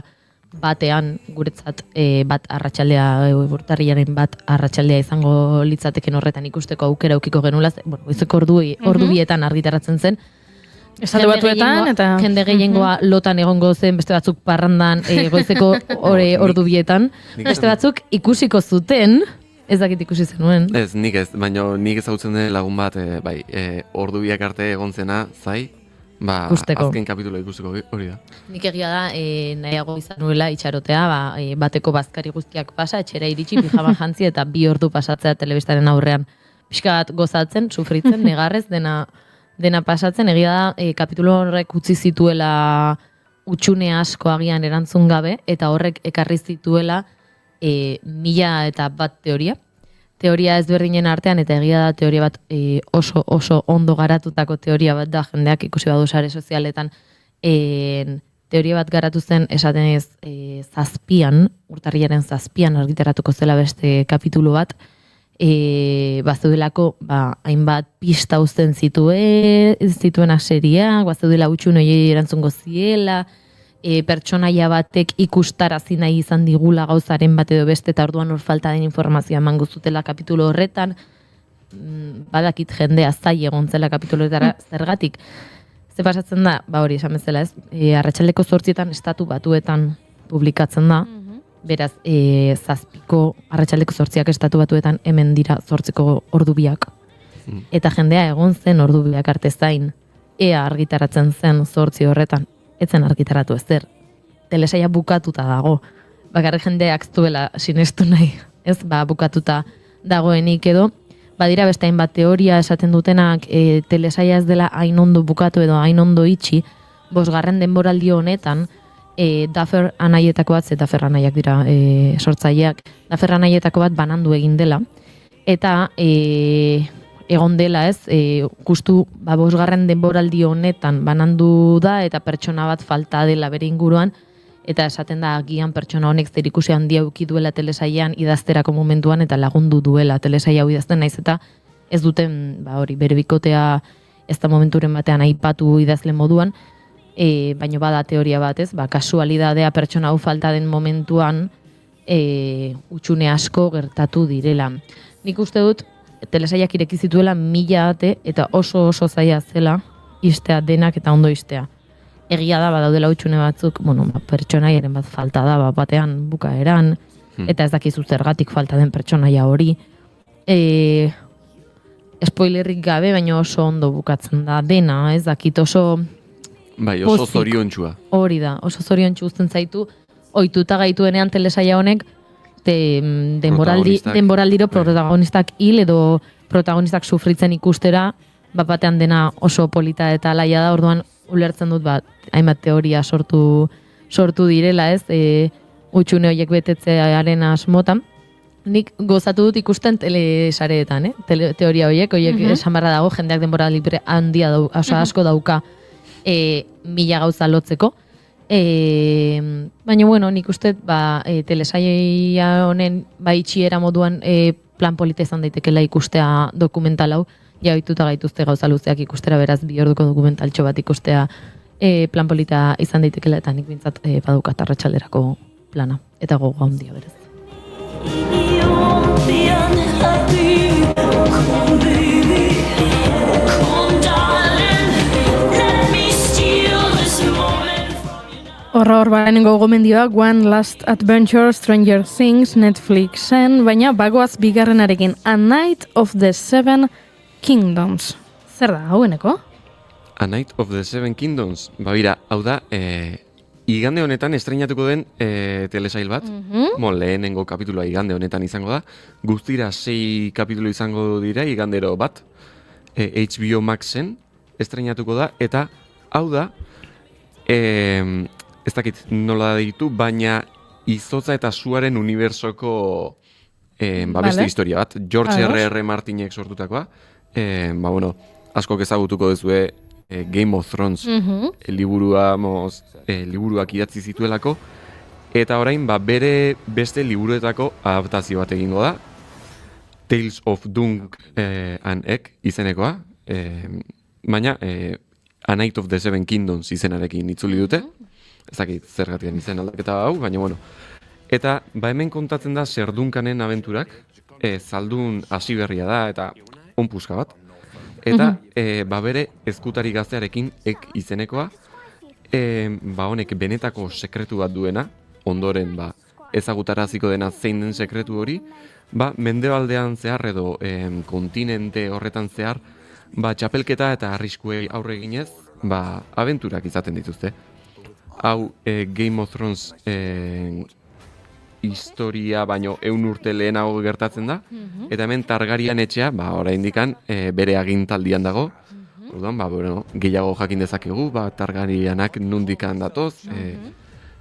batean guretzat bat arratsaldea, urtarrilaren bat arratsaldea izango litzateken horretan ikusteko aukera aukiko genula, goizeko ordu bietan argitaratzen zen. Esate batuetan, eta... Jende gehiengoa lotan egongo zen, beste batzuk parrandan goizeko ordu bietan. Beste batzuk ikusiko zuten, ez dakit ikusi zenuen. Ez, nik ez, baina nik ezagutzen den lagun bat, ordu biak arte egon zena, zai, azken kapitulo ikusteko hori da. Nik egia da, nahiago izan nuela itxarotea, bateko bazkari guztiak pasa, etxera iritsi, pijama jantzi eta 2 ordu pasatzea telebistaren aurrean. Pixka bat gozatzen, sufritzen, negarrez, dena pasatzen, egia da, kapitulo horrek utzi zituela utxune asko agian erantzun gabe, eta horrek ekarri zituela 1001 teoria. Teoria ezberdinen artean, eta egia da teoria bat oso ondo garatutako teoria bat da, jendeak ikusi badu sare sozialetan, teoria bat garatu zen esaten ez urtarrilaren 7 argitaratuko zela beste kapitulu bat, bazeudelako hainbat pista uzten zituen aseriak, bazeudela utxun hori erantzungo ziela, pertsonaia batek ikustarazi nahi izan digula gauzaren bat edo beste, eta orduan hor falta den informazioa eman guztutela kapitulo horretan, badakit jendea zai egon zela kapituloetara zergatik. Ze pasatzen da, hori esan bezala ez, arratsaldeko 8 estatu batuetan publikatzen da, beraz, 7 arratsaldeko 8 estatu batuetan hemen dira 8 ordu biak. Eta jendea egon zen ordu biak arte zain, ea argitaratzen zen 8 horretan, etzen argitaratu ezer. Telesaia bukatuta dago. Bakarrik jendeak zuela sinestu nahi, ez, bukatuta dagoenik edo. Badira beste hainbat teoria esaten dutenak telesaia ez dela hain ondo bukatu edo hain ondo itxi, 5. denboraldi honetan, Duffer anaietako bat, Duffer anaiak dira sortzaileak, Duffer anaietako bat banandu egin dela, eta egon dela ez, justu 5. denboraldi honetan banandu da, eta pertsona bat falta dela bere inguruan, eta esaten da agian pertsona honek zerikusi handia eduki duela telesailean idazterako momentuan, eta lagundu duela telesaila hau idazten, naiz eta ez duten bere bikotea ez da momenturen batean aipatu idazle moduan, baino bada teoria bat ez, kasualidadea pertsona hau falta den momentuan utxune asko gertatu direla. Nik uste dut, telesailak ireki zituela 1000 ate eta oso zaila zela istea denak eta ondo istea. Egia da, badaudela utxune batzuk, pertsonaiaren bat falta da, batean bukaeran, eta ez dakizu zergatik falta den pertsonaia hori. Spoilerrik gabe, baina oso ondo bukatzen da dena, ez dakit oso... Bai, oso zoriontxua. Hori da, oso zoriontxu uzten zaitu, ohituta gaituenean telesaia honek, denboraldiro protagonistak hil edo protagonistak sufritzen ikustera, batean dena oso polita eta alaia da, orduan ulertzen dut hainbat teoria sortu direla ez, utxune horiek betetzearen asmotan, Nik gozatu dut ikusten telesareetan, teoria horiek esan barra dago, jendeak denbora libre handia asko dauka mila gauza lotzeko. Baina, bueno, nik uste, telesaia honen itxiera moduan plan polita izan daitekela ikustea dokumental hau, jaituta gaituzte gauza luzeak ikustera, beraz, 2 orduko dokumentaltxo bat ikustea plan polita izan daitekela, eta nik bintzat badukat arratsalderako plana, eta gogo handia beraz. Hor barenengo gomendioa One Last Adventure, Stranger Things, Netflixen, baina bagoaz bigarrenarekin A Night of the Seven Kingdoms. Zer da, haueneko? A Night of the Seven Kingdoms, bira, hau da, igande honetan estreinatuko den telesail bat, lehenengo kapitulua igande honetan izango da, guztira 6 kapitulu izango dira igandero bat, HBO Maxen estreinatuko da, eta hau da, ez dakit nola ditu, baina izotza eta suaren unibertsoko beste historia bat, George R.R. Martinek sortutakoa, askok ezagutuko duzue Game of Thrones liburuak idatzi zituelako, eta orain bere beste liburuetako adaptazio bat egingo da, Tales of Dunk and Egg izenekoa, baina A Night of the Seven Kingdoms izenarekin itzuli dute, ez dakit zergatik izen aldaketa hau, baina bueno. Eta hemen kontatzen da Zerdunkanen abenturak, zaldun hasiberria da eta onpuska bat. Eta bere ezkutari gaztearekin ek izenekoa, honek benetako sekretu bat duena, ondoren ezagutaraziko dena zein den sekretu hori, mendebaldean zehar edo kontinente horretan zehar, txapelketa eta arriskuei aurre eginez, abenturak izaten dituzte. Hau Game of Thrones historia baino 100 urte lehenago gertatzen da, eta hemen Targaryen etxea, oraindikan bere agintaldian dago. Orduan, gehiago jakin dezakegu, Targaryenak nundikan datoz,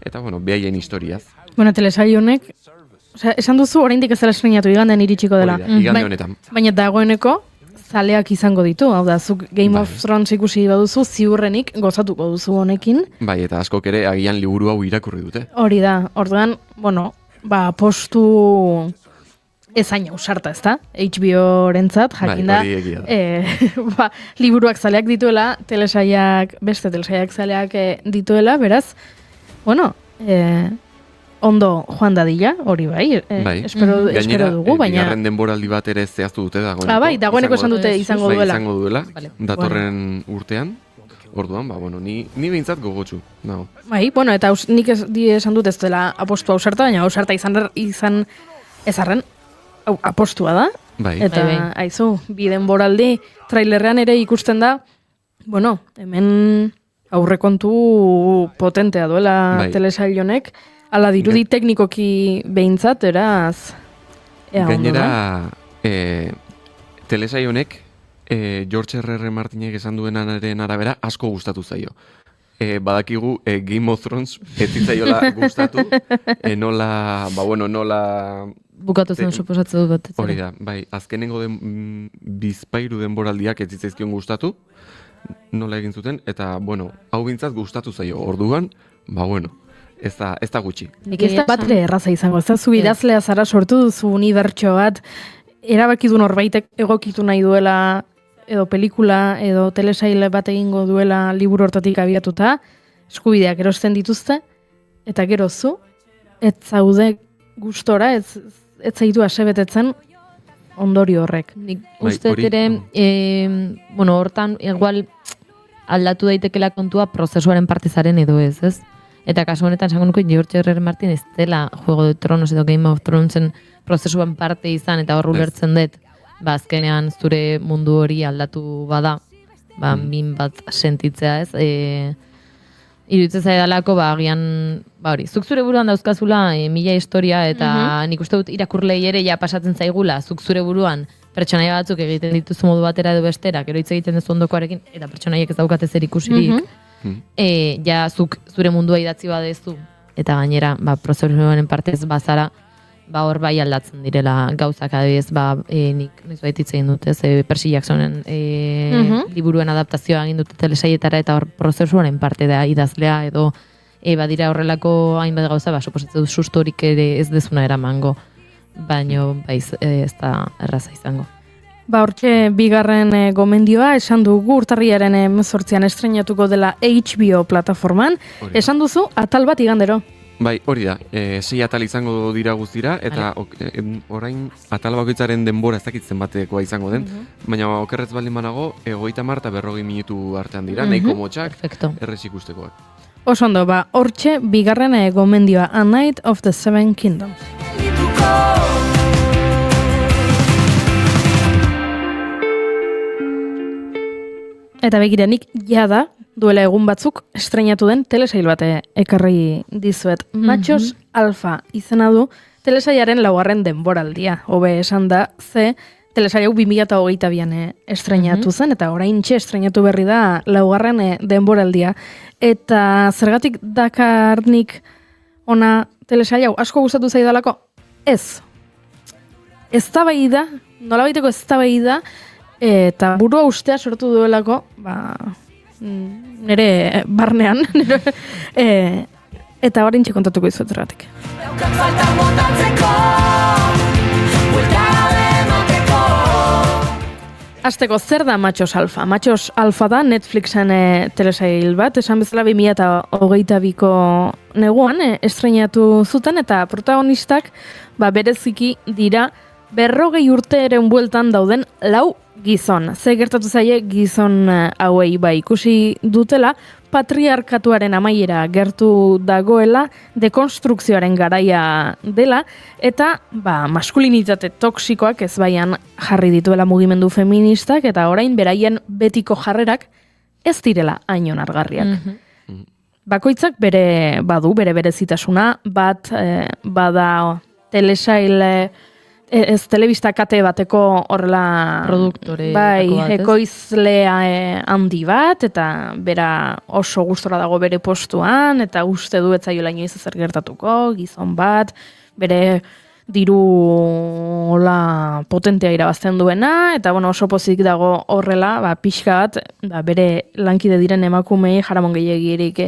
eta behaien historiaz. Telesail honek, esan duzu oraindik ez dela estreinatu, igandean iritsiko dela. Igande honetan. Baina dagoeneko zaleak izango ditu, hau da, zuk Game of Thrones ikusi baduzu, ziurrenik gozatuko duzu honekin. Bai, eta askok ere agian liburu hau irakurri dute. Hori da, orduan, postu ezain ausarta, ez da? HBO-rentzat, jakinda. Hori egia. Liburuak zaleak dituela, beste telesaiak zaleak dituela, beraz, ondo joan dadila, hori espero dugu, baina... Bigarren denboraldi bat ere zehaztu dute dagoeneko. Dagoeneko esan dute izango duela. Izango duela, datorren urtean. Orduan, ni behintzat gogotsu. Eta nik esan dut ez dela apostu ausarta, baina ausarta izan ezarren, apostua da. Eta, aizu, bi denboraldi, trailerrean ere ikusten da, hemen aurrekontu potentea duela telesail honek, ala dirudi teknikoki behintzat, eraz... Gainera, telesail honek, George R.R. Martinek esan duenaren arabera asko gustatu zaio. Badakigu Game of Thrones ez zitzaiola gustatu, nola... Bukatu zen suposatze dut bat. Hori da, azkenengo bizpairu denboraldiak ez zitzaizkion gustatu, nola egin zuten, eta, hau bintzat gustatu zaio. Orduan, ez da gutxi. Nik ez da batre erraza izango, ez da zu idazlea zara sortu duzu unibertso bat, erabakidu norbaitek egokitu nahi duela, edo pelikula, edo telesail bat egingo duela liburu hortatik abiatuta, eskubideak erosten dituzte, eta gero zu, ez zaude gustora, ez zaitu asebetetzen ondorio horrek. Nik uste ere, hortan, igual aldatu daitekela kontua prozesuaren partizaren edo ez? Eta kasu honetan, esango nuke, George R.R. Martin ez dela Juego de Tronos edo Game of Thronesen prozesuan parte izan, eta hor ulertzen dut, azkenean zure mundu hori aldatu bada, min bat sentitzea ez, iruditzen zaidalako, agian, hori, zuk zure buruan dauzkazula, mila historia, eta nik uste dut irakurlei ere ja pasatzen zaigula, zuk zure buruan pertsonaia batzuk egiten dituzu modu batera edo bestera, gero hitz egiten duzu ondokoarekin, eta pertsonaiek ez daukate zer ikusirik, ja zuk zure mundua idatzi badezu, eta gainera, prozesuaren partez bazara, ba hor bai aldatzen direla gauzak adibidez, nik noizbait hitz egin dut, Percy Jacksonen liburuen adaptazioa egin dute telesailetara eta hor prozesuaren parte da idazlea edo badira horrelako hainbat gauza, suposatzen dut sustorik ere ez dezuna eramango, baino ez da erraza izango. Hortxe bigarren gomendioa, esan dugu urtarriaren 18an estreinatuko dela HBO plataforman, esan duzu atal bat igandero. Bai, hori da, 6 atal izango dira guztira, eta orain atal bakoitzaren denbora ez dakitzen batekoa izango den, baina okerretz baldin banago, 30 eta 40 minutu artean dira, nahiko motxak, errez ikustekoak. Oso ondo, hortxe bigarren gomendioa, A Night of the Seven Kingdoms. Eta begirenik, jada, duela egun batzuk, estreinatu den telesail bat ekarri dizuet. Machos Alfa izena du, telesailaren 4. denboraldia. Hobe esan da, telesail hau 2022an estreinatu zen, eta oraintxe estreinatu berri da 4. denboraldia. Eta zergatik dakarnik ona telesail hau asko gustatu zaidalako? Ez. Eztabaida, nolabaiteko eztabaida, eta burua ustea sortu duelako, nire barnean, eta oraintxe kontatuko dizuet zergatik. Hasteko, zer da Machos Alfa? Machos Alfa da Netflixen telesail bat, esan bezala 2022ko neguan estreinatu zuten, eta protagonistak bereziki dira 40 urteren bueltan dauden 4 gizon. Ze gertatu zaie gizon hauei ikusi dutela, patriarkatuaren amaiera gertu dagoela, dekonstrukzioaren garaia dela, eta maskulinitate toksikoak ez baian jarri dituela mugimendu feministak, eta orain beraien betiko jarrerak ez direla hain onargarriak. Bakoitzak bere berezitasuna, bat bada telesail ez telebista kate bateko horrela produktore ekoizlea handi bat, eta bera oso gustora dago bere postuan, eta uste du etzaiola inoiz ezer gertatuko, gizon bat, bere diru potentea irabazten duena, eta oso pozik dago horrela, pixka bat, bere lankide diren emakumei jaramon gehiagirik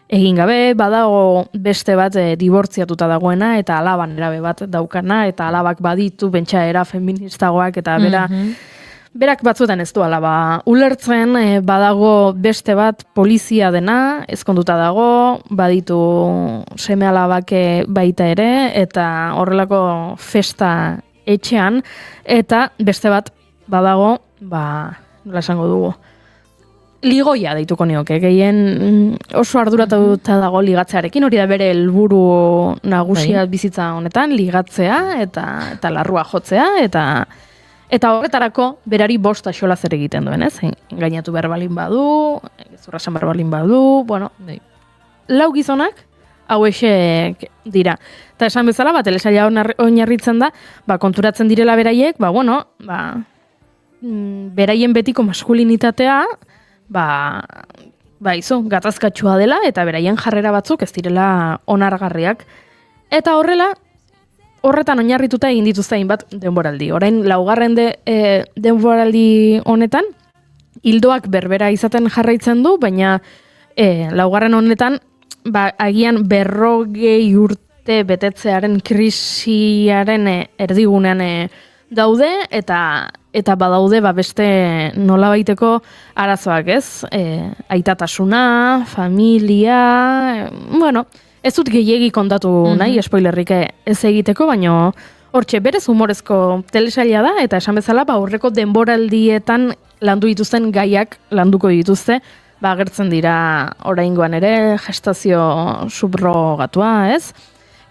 egin gabe, badago beste bat dibortziatuta dagoena, eta alaban erabe bat daukana, eta alabak baditu bentsaera feministagoak, eta berak batzuetan ez du alaba ulertzen, badago beste bat polizia dena, ezkonduta dago, baditu seme alabak baita ere, eta horrelako festa etxean, eta beste bat badago, nola esango dugu, ligoia deituko nioke, gehien oso arduratuta dago ligatzearekin, hori da bere helburu nagusia bizitza honetan, ligatzea eta larrua jotzea, eta horretarako berari 5 axola zer egiten duen, ez? Engainatu behar balin badu, zurrasan behar balin badu, 4 gizonak hauexek dira. Eta esan bezala, telesaila oinarritzen da, konturatzen direla beraiek, beraien betiko maskulinitatea, gatazkatsua dela, eta beraien jarrera batzuk ez direla onargarriak. Eta horretan oinarrituta egin dituzte hainbat denboraldi. Orain 4. denboraldi honetan, hildoak berbera izaten jarraitzen du, baina 4. honetan, agian 40 urte betetzearen krisiaren erdigunean daude, eta badaude beste nolabaiteko arazoak, ez? Aitatasuna, familia, ez dut gehiegi kontatu nahi, spoilerrik ez egiteko, baina hortxe berez humorezko telesaila da, eta esan bezala, aurreko denboraldietan landu dituzten gaiak landuko dituzte, agertzen dira oraingoan ere gestazio subrogatua, ez?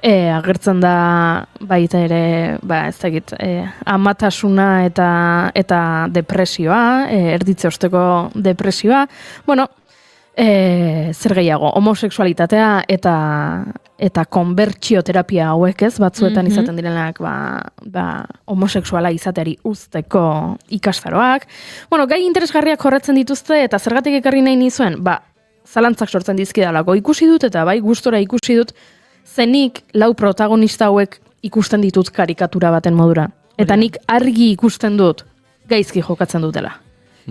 Agertzen da baita ere, ez dakit, amatasuna eta depresioa, erditze osteko depresioa, zer gehiago, homosexualitatea eta konbertsioterapia hauek, ez, batzuetan izaten direnak homosexuala izateari uzteko ikastaroak. Gai interesgarriak jorratzen dituzte, eta zergatik ekarri nahi nizuen, zalantzak sortzen dizkidalako ikusi dut, eta gustora ikusi dut, zenik 4 protagonista hauek ikusten ditut karikatura baten modura. Eta nik argi ikusten dut gaizki jokatzen dutela.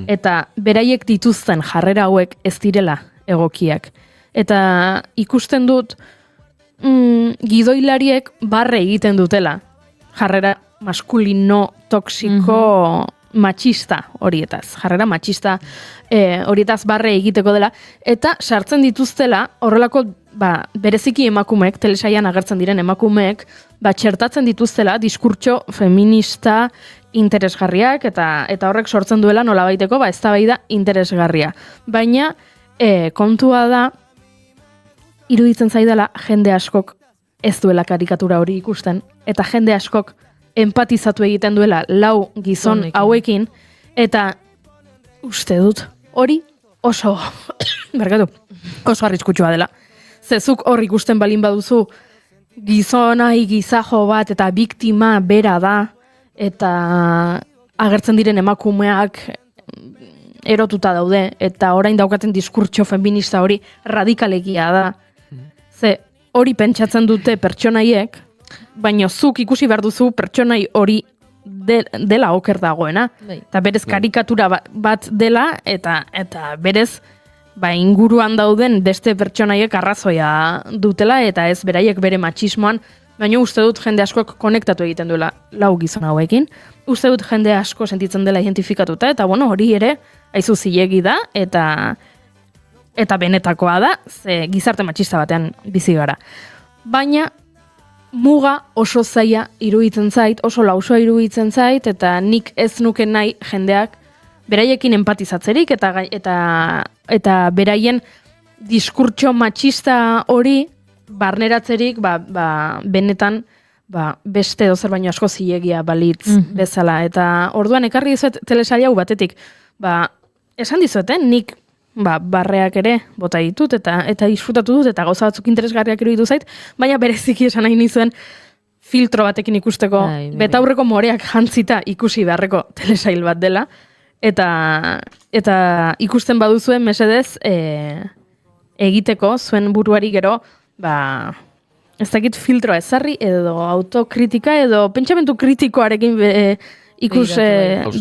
Eta beraiek dituzten jarrera hauek ez direla egokiak. Eta ikusten dut gidoilariek barre egiten dutela. Jarrera maskulino, toksiko, matxista horietaz. Jarrera matxista horietaz barre egiteko dela. Eta sartzen dituztela horrelako bereziki emakumeek, telesaian agertzen diren emakumeek, txertatzen dituztela diskurtso feminista interesgarriak eta horrek sortzen duela nolabaiteko eztabaida interesgarria. Baina kontua da, iruditzen zaidala jende askok ez duela karikatura hori ikusten, eta jende askok empatizatu egiten duela lau gizon hauekin, eta uste dut hori oso oso arriskutsua dela. Zezuk hor ikusten balin baduzu gizonai gizajo bat eta biktima bera da, eta agertzen diren emakumeak erotuta daude, eta orain daukaten diskurtso feminista hori radikalegia da. Ze hori pentsatzen dute pertsonaiek, baina zuk ikusi behar duzu pertsonai hori dela oker dagoena. Eta berez karikatura bat dela, eta berez inguruan dauden beste pertsonaiek arrazoia dutela, eta ez beraiek bere matxismoan, baina uste dut jende askok konektatu egiten duela lau gizon hauekin. Uste dut jende asko sentitzen dela identifikatuta, eta hori ere, aizu zilegi da, eta benetakoa da, ze gizarte matxista batean bizi gara. Baina muga oso zaila iruditzen zait, oso lausoa iruditzen zait, eta nik ez nuke nahi jendeak beraiekin empatizatzerik, eta beraien diskurtso matxista hori barneratzerik benetan beste dozer baino asko zilegia balitz bezala. Eta orduan ekarri dizuet telesail hau batetik, esan dizueten, nik barreak ere bota ditut eta disfrutatu dut eta gauza batzuk interesgarriak iruditu zait, baina bereziki esan nahi nizuen filtro batekin ikusteko, betaurreko moreak jantzita ikusi beharreko telesail bat dela, eta ikusten baduzuen mesedez egiteko zuen buruari gero, ez dakit filtroa ezarri edo autokritika edo pentsamentu kritikoarekin ikus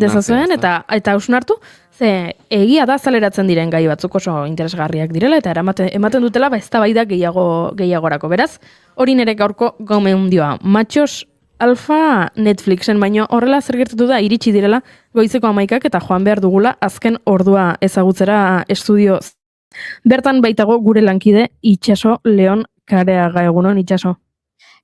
dezazuen eta hausnartu, ze egia da azaleratzen diren gai batzuk oso interesgarriak direla eta ematen dutela eztabaida gehiagorako. Beraz, hori nire gaurko gomendioa. Matxos Alfa Netflixen, baino horrela zer gertatu da iritsi direla goizeko 11ak eta joan behar dugula azken ordua ezagutzera estudio. Bertan baitago gure lankide Itxaso Leon Kareaga. Egunon, Itxaso.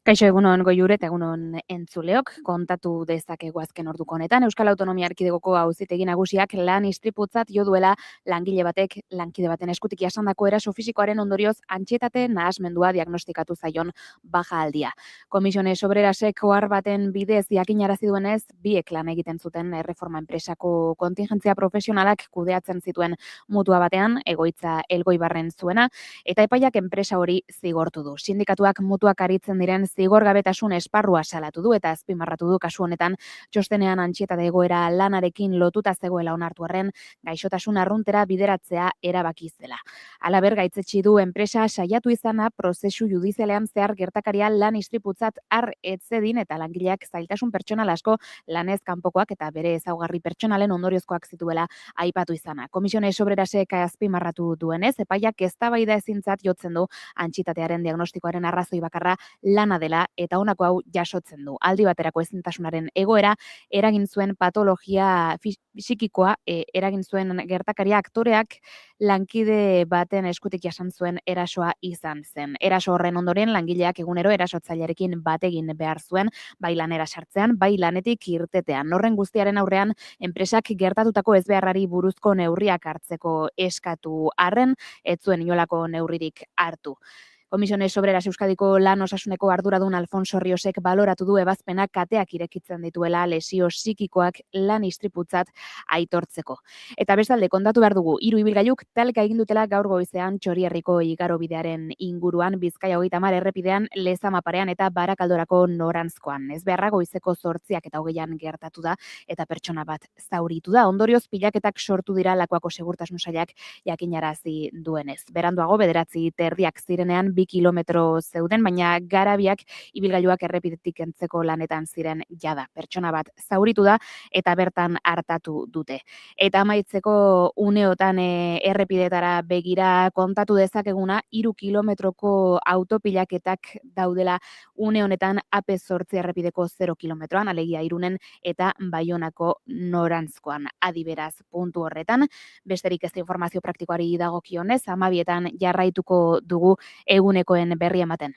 Kaixo, egunon Goiure eta egunon entzuleok, kontatu dezakegu azken orduko honetan. Euskal Autonomia Erkidegoko Auzitegi Nagusiak lan istriputzat jo duela langile batek lankide baten eskutik jasandako eraso fisikoaren ondorioz antsietate nahasmendua diagnostikatu zaion baja aldia. Komisiones Obrerasek ohar baten bidez jakinarazi duenez, biek lan egiten zuten erreforma enpresako kontingentzia profesionalak kudeatzen zituen mutua batean, egoitza Elgoibarren zuena, eta epaiak enpresa hori zigortu du. Sindikatuak mutuak aritzen diren zigorgabetasun esparrua salatu du eta azpimarratu du kasu honetan txostenean antsietate egoera lanarekin lotuta zegoela onartu arren gaixotasun arruntera bideratzea erabaki zela. Halaber, gaitzetsi du enpresa saiatu izana prozesu judizialean zehar gertakaria lan istriputzat har etzedin eta langileak zailtasun pertsonal asko lanez kanpokoak eta bere ezaugarri pertsonalen ondoriozkoak zituela aipatu izana. Komisiones Obrerasek azpimarratu duenez, epaiak eztabaida ezintzat jotzen du antsietatearen diagnostikoaren arrazoi bakarra lana dela eta honako hau jasotzen du. Aldi baterako ezintasunaren egoera eragin zuen patologia psikikoa, eragin zuen gertakaria aktoreak lankide baten eskutik jasan zuen erasoa izan zen. Eraso horren ondoren langileak egunero erasotzailearekin bategin behar zuen, bai lanera sartzean, bai lanetik irtetean. Horren guztiaren aurrean enpresak gertatutako ezbeharrari buruzko neurriak hartzeko eskatu arren, ez zuen inolako neurririk hartu. Komisiones Obreras Euskadiko lan osasuneko arduradun Alfonso Riosek baloratu du ebazpenak kateak irekitzen dituela lesio psikikoak lan istriputzat aitortzeko. Eta bestalde kontatu behar dugu, 3 ibilgailuk talka egin dutela gaur goizean Txorierriko igarobidearen inguruan, Bizkaia 30 errepidean, Lezama parean eta Barakaldorako norantzkoan. Ezbeharra goizeko 8 eta 20 gertatu da eta pertsona bat zauritu da. Ondorioz pilaketak sortu dira Lakuako Segurtasun Sailak jakinarazi duenez. Beranduago 9:30 zirenean 2 kilometro zeuden, baina garabiak ibilgailuak errepidetik kentzeko lanetan ziren jada. Pertsona bat zauritu da eta bertan hartatu dute. Eta amaitzeko uneotan errepidetara begira kontatu dezakeguna 3 kilometroko autopilaketak daudela une honetan AP8 errepideko 0 kilometroan, alegia Irunen eta Baionako norantzkoan. Adiberaz puntu horretan, besterik ez da informazio praktikoari dagokionez, 12etan jarraituko dugu egunekoen berri ematen.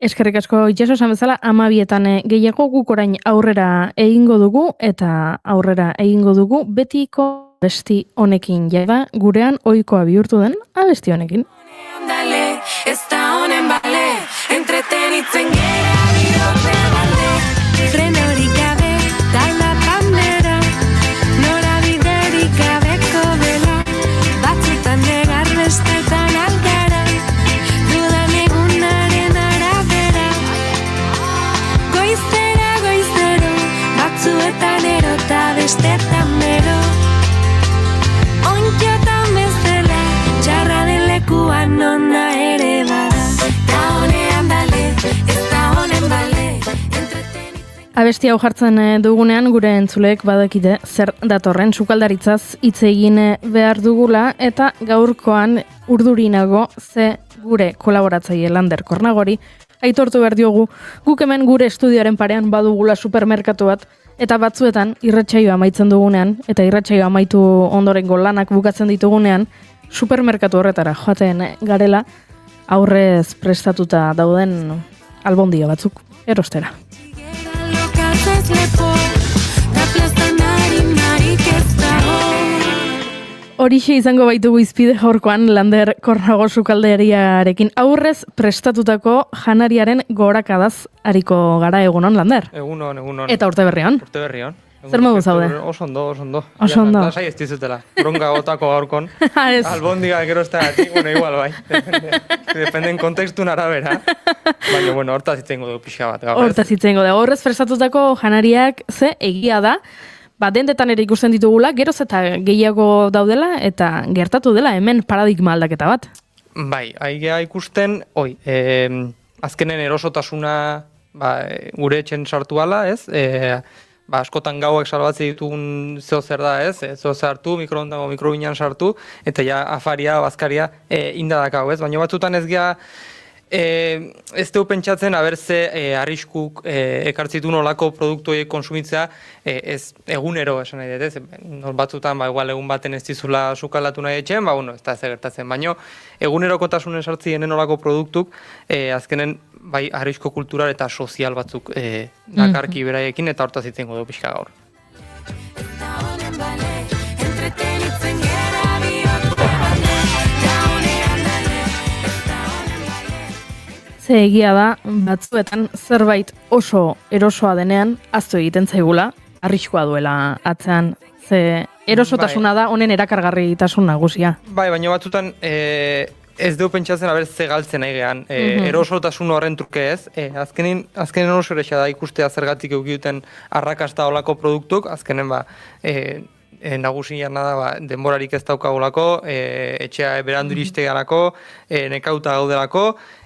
Eskerrik asko itxaso esan bezala 12etan gehiago guk orain aurrera egingo dugu eta aurrera egingo dugu betiko abesti honekin jada gurean ohikoa bihurtu den abesti honekin. Andale, ez da honen bale, entretenitzen gera birote balde, frenorik gabe, taldapan bera, norabiderik gabeko bela, batzutan negar bestetan algara, dudan egunaren arabera, goizera, goizero, batzuetan erota bestetan bero, onkiotan bezala, txarra den lekuan nona ere bada, ta honean bale, ez da honen bale, Abesti hau jartzen dugunean gure entzuleek badakite zer datorren sukaldaritzaz hitz egin behar dugula eta gaurkoan urdurinago ze gure kolaboratzaile Lander Kornagori aitortu behar diogu guk hemen gure estudioaren parean badugula supermerkatu bat eta batzuetan irratsaioa amaitzen dugunean eta irratsaioa amaitu ondorengo lanak bukatzen ditugunean supermerkatu horretara joaten garela aurrez prestatuta dauden albondia batzuk erostera. Horixe izango baitugu izpide gaurkoan Lander Kornago sukalderiarekin aurrez prestatutako janariaren gorakadaz ariko gara egunon, Lander? Egunon. Eta urte berrian? Urte berrian. Zer modu zaude? Oso ondo. Oso ondo. Lasai ez dizutela. Bronka gotako gaurkon. Albondiga gero ez da igual bai. Dependen kontekstun arabera. Baina, hortaz itzengo dugu pixka bat. Hortaz itzengo dugu. Horrez prestatutako janariak ze egia da, dendetan ere ikusten ditugula, geroz eta gehiago daudela eta gertatu dela hemen paradigma aldaketa bat. Bai, aigea ikusten, azkenen erosotasuna gure etxen sartu ala, ez? Askotan gauak salbatzen ditugun zeo zer da, ez? Zeo sartu, mikroondago mikrobinan sartu, eta ja afaria, bazkaria indadakau, ez? Baina batzutan ez gea ez dugu pentsatzen, ze arriskuk ekartzitu nolako produktu horiek konsumitzea ez egunero esan nahi dut, ez? Batzutan, igual egun baten ez dizula sukaldatu nahi etxen, ez da ez gertatzen, baina egunerokotasunen sartzien nolako produktuk azkenen bai arrisko kultural eta sozial batzuk dakarki beraiekin eta hortaz itzengo du pixka gaur. Ze egia da, batzuetan zerbait oso erosoa denean, aztu egiten zaigula, arriskua duela atzean. Ze erosotasuna da honen erakargarritasun nagusia. Bai, baina batzutan ez dugu pentsatzen ze galtzen nahi gehan. Erosotasun horren truke ez. Azkenen oso eresa da ikustea zergatik eukiduten arrakasta olako produktuk, azkenen nagusian da denborarik ez daukagolako, etxea berandu iriste galako, nekauta gaudelako,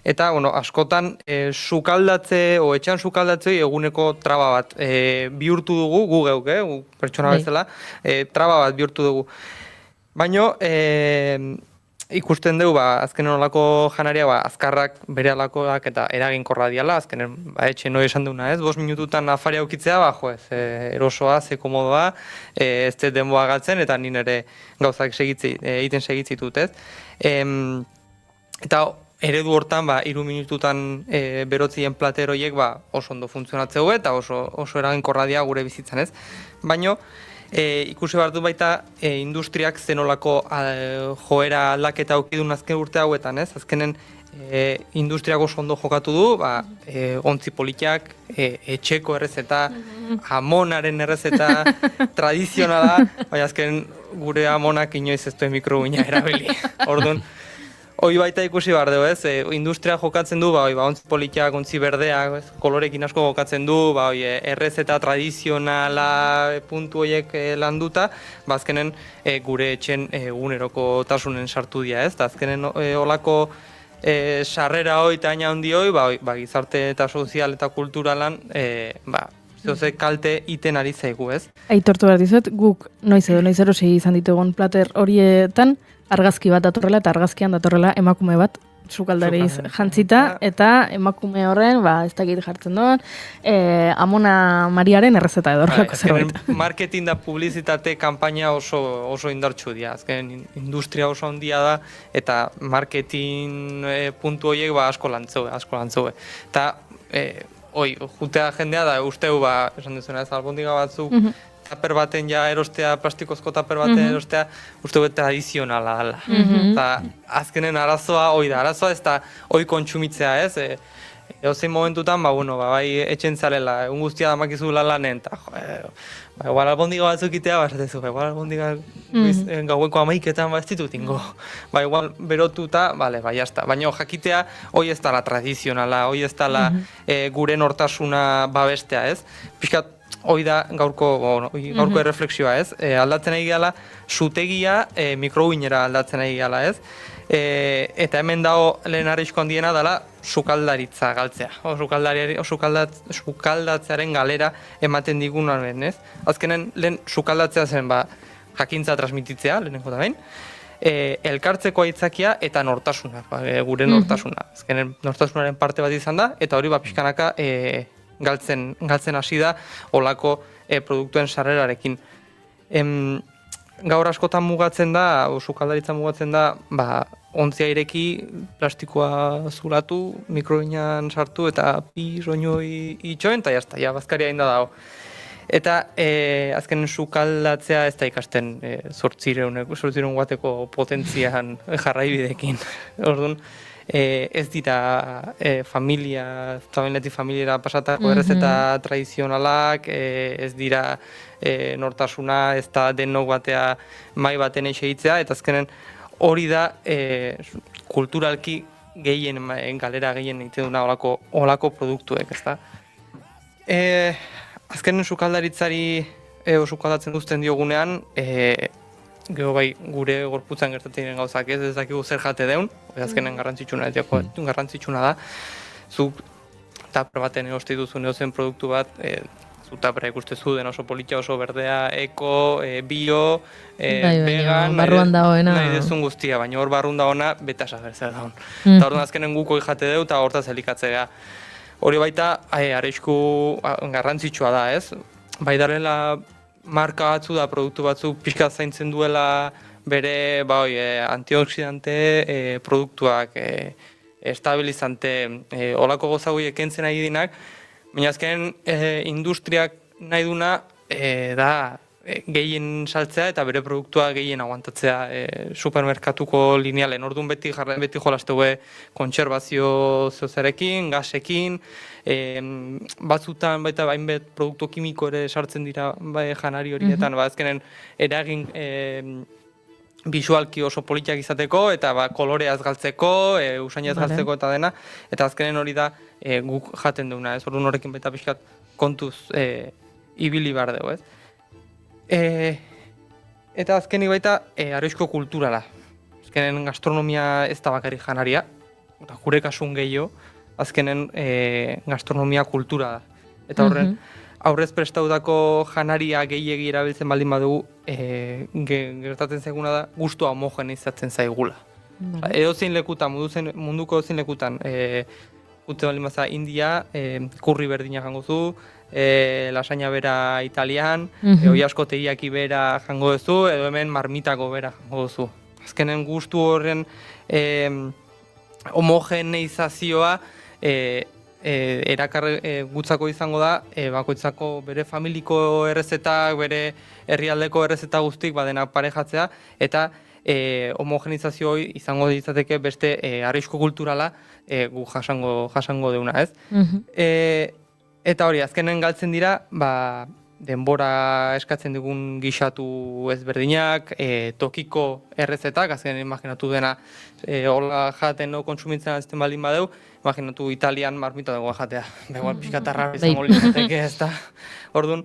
eta askotan sukaldatze o etxean sukaldatze eguneko traba bat bihurtu dugu, gu geuk, pertsona bezala, traba bat bihurtu dugu. Baina ikusten dugu, azkenen olako janaria, azkarrak bere alakoak eta eraginkorra diala, azkenen etxe noi esan duguna, ez? 5 minututan afaria aukitzea, erosoa, ze komodoa, ez dut denboa galtzen, eta nien ere gauzak egiten segitzitut, ez? Eta eredu hortan, 3 minututan berotzien plateroiek oso ondo funtzionatzeu eta oso eraginkorra dia gure bizitzan, ez? Baina, ikusi behar du baita industriak zenolako joera aldaketa aukidun azken urte hauetan, ez? Azkenen industriak oso ondo jokatu du, ontzi politiak, etxeko errezeta, amonaren errezeta, tradizionala, baina azken gure amonak inoiz ez duen mikrobina erabili. Orduan, hoi baita ikusi behar dugu, ez? Industria jokatzen du, ontzi politiak, ontzi berdeak, kolorekin asko jokatzen du, errezeta tradizionala puntu horiek landuta, azkenen gure etxen eguneroko tasunen sartu dira, ez? Azkenen olako sarrera hoi eta aina handi hoi, gizarte eta sozial eta kulturalan, zoze kalte iten ari zaigu, ez? Aitortu behar dizut, guk noiz erosi izan ditugun plater horietan, argazki bat datorrela eta argazkian datorrela emakume bat, sukaldariz jantzita, eta emakume horren, ez dakit jartzen duen, Amona Mariaren errezeta edo horrelako zerbait. Marketing da publizitate kanpaina oso indartsu dira, azken industria oso handia da, eta marketing puntu horiek asko lantzeue. Eta, jutea jendea da, usteu, esan duzuna ez, albondiga batzuk, taper baten erostea, plastikozko taper baten erostea, uste bet tradizionala ala. Eta azkenen arazoa hoi da, arazoa ez da hoi kontsumitzea ez, eozein momentutan, bai etxen zarela, egun guztia damakizula lanen, eta igual albondiga batzuk itea, esatezu, igual albondiga gaueko 11etan ez ditut ingo. Igual berotuta, jazta. Baina jakitea, hoi ez dala tradizionala, hoi ez dala gure nortasuna babestea ez. Piskat, hoi da gaurko erreflexioa ez, aldatzen ari gala, sutegia mikroguinera aldatzen ari gala ez, eta hemen dago lehen arrisko handiena dela sukaldaritza galtzea, sukaldatzearen galera ematen digunan ez. Azkenen lehen sukaldatzea zen jakintza transmititzea, lehenengo da behin, elkartzeko aitzakia eta nortasuna, gure nortasuna. Azkenen nortasunaren parte bat izan da, eta hori pixkanaka galtzen hasi da olako produktuen sarrerarekin. Gaur askotan mugatzen da, sukaldaritza mugatzen da, ontzia ireki, plastikoa zulatu, mikroinan sartu eta soinu itxoen, eta jazta, bazkaria inda dago. Eta azkenen sukaldatzea ez da ikasten 800 guateko potentzian jarraibidekin. Orduan, ez dira familiara pasatako errezeta tradizionalak, ez dira nortasuna, ez da denok batea mai baten eixitzea, eta azkenen hori da kulturalki galera gehien egiten duna olako produktuek, ez da. Azkenen sukaldaritzari sukaldatzen duzten diogunean, gero gure gorputzan gertatzen diren gauzak ez dakigu zer jate deun, azkenen garrantzitsuna da, zuk taper baten eroste duzun edozen produktu bat, zu tapera ikustezu den oso politia, oso berdea, eko, bio, vegan, nahi dezun guztia, baina hor barrun dagoena, beta sagertzea daun. Eta hor azkenen guko jate deu eta hortaz elikatzea. Hori baita, arrisku garrantzitsua da ez, bai darela marka batzu da, produktu batzuk pixka zaintzen duela bere antioksidante produktuak, estabilizante, olako gozagoiek entzen nahi dinak, baina azken industriak nahi duna da gehien saltzea eta bere produktua gehien aguantatzea supermerkatuko linealen. Orduan beti jolastegue kontserbazio zeozarekin, gasekin, batzutan baita hainbat produktu kimiko ere sartzen dira janari horietan, azkenen eragin bisualki oso politiak izateko eta koloreaz galtzeko, usainaz galtzeko eta dena, eta azkenen hori da guk jaten duguna, ez? Orduan horrekin baita pixkat kontuz ibili behar dugu, ez? Eta azkenik baita arrisku kulturala. Azkenen gastronomia ez da bakarrik janaria, eta gure kasun gehiago, azkenen gastronomia kultura da. Eta horren, aurrez prestautako janaria gehiegi erabiltzen baldin badugu, gertatzen zaiguna da, gustua homogenizatzen zaigula. Edozein lekutan, munduko edozein lekutan, gute baldin baza India, kurri berdina jango zu, lasaña bera italian, oi asko tegiaki bera jango duzu, edo hemen marmitako bera jango duzu. Azkenen gustu horren homogeneizazioa gutzako izango da, bakoitzako bere familiko errezetak, bere herrialdeko errezeta guztik badenak parejatzea, eta homogenizazio izango ditzateke beste arrisku kulturala gu jasango deuna, ez? Eta hori, azkenen galtzen dira, denbora eskatzen digun gixatu ezberdinak, tokiko errezetak, azkenen imaginatu dena, hola jaten no kontsumitzen azten baldin badeu, imaginatu Italian marmita dagoa jatea. Begoan pixkatarra izango litzateke, ez da. Orduan,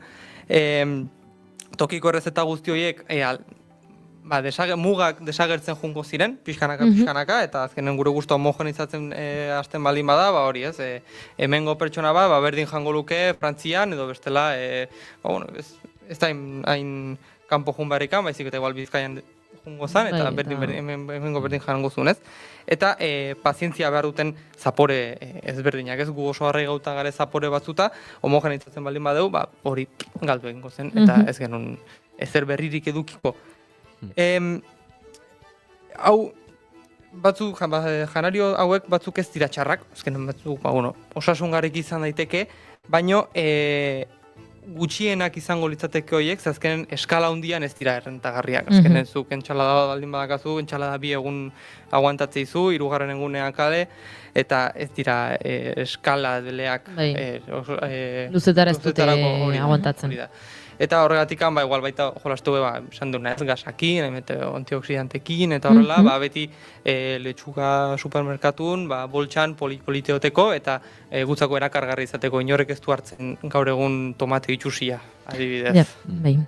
tokiko errezeta guzti horiek, mugak desagertzen jungo ziren, pixkanaka, eta azkenen gure gustu homogenizatzen hasten baldin bada, hori ez, hemengo pertsona bat, berdin jango luke Frantzian, edo bestela, ez da hain kanpo jun beharrikan, baizik eta igual Bizkaian jungo zan, eta hemengo berdin jango zuen, ez? Eta pazientzia behar duten zapore ezberdinak, ez? Gu oso harri gauta gare zapore batzuta, homogenizatzen baldin badeu, hori galdu egingo zen, eta ez genuen ezer berririk edukiko. Hau, batzuk, janario hauek batzuk ez dira txarrak, azkenen batzuk, osasungarrik izan daiteke, baino gutxienak izango litzateke horiek, azkenen eskala hundian ez dira errentagarriak. Azkenen zuk entxalada baldin badakazu, entxalada 2 egun aguantatzei zu, 3. egunean kale, eta ez dira eskala deleak luzetara ez dute aguantatzen. Eta horregatik, igual baita jolastu esan duna ez gasakin, antioxidantekin, eta horrela, beti letxuga supermerkatun, boltxan politeoteko, eta gutzako erakargarri izateko inorrek ez du hartzen gaur egun tomate itxusia, adibidez.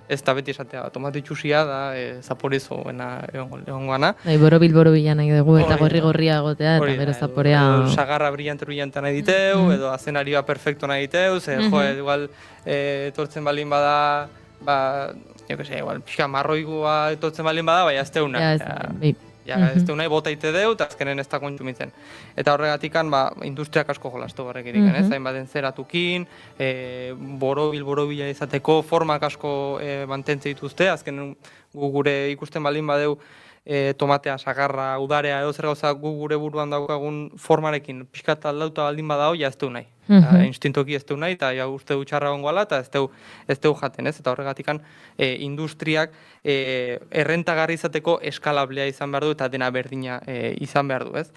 Ez da beti esatea, tomate itxusia da zaporezoena egon gana. Borobil nahi dugu, eta gorri-gorria egotea, eta bere zaporea... Sagarra brillante nahi diteu, edo azenarioa perfecto nahi diteu, igual etortzen baldin bada, igual pixka marroigua etortzen baldin bada, ez teuna. Ez teuna bota ite deu, eta azkenen ez da kontsumitzen. Eta horregatikan, industriak asko jolastu barrekirik, ez? Hainbaten zeratukin, borobila izateko, formak asko mantentze dituzte, azkenen gure ikusten baldin badeu, tomatea, sagarra, udarea, edo zer gauza gure buruan daukagun formarekin pixkat aldauta baldin badao, ez teu nahi. Instintoki ez teu nahi, eta uste du txarra gongoala, eta ez teu jaten, ez? Eta horregatikan industriak errentagarri izateko eskalablea izan behar du, eta dena berdina izan behar du, ez?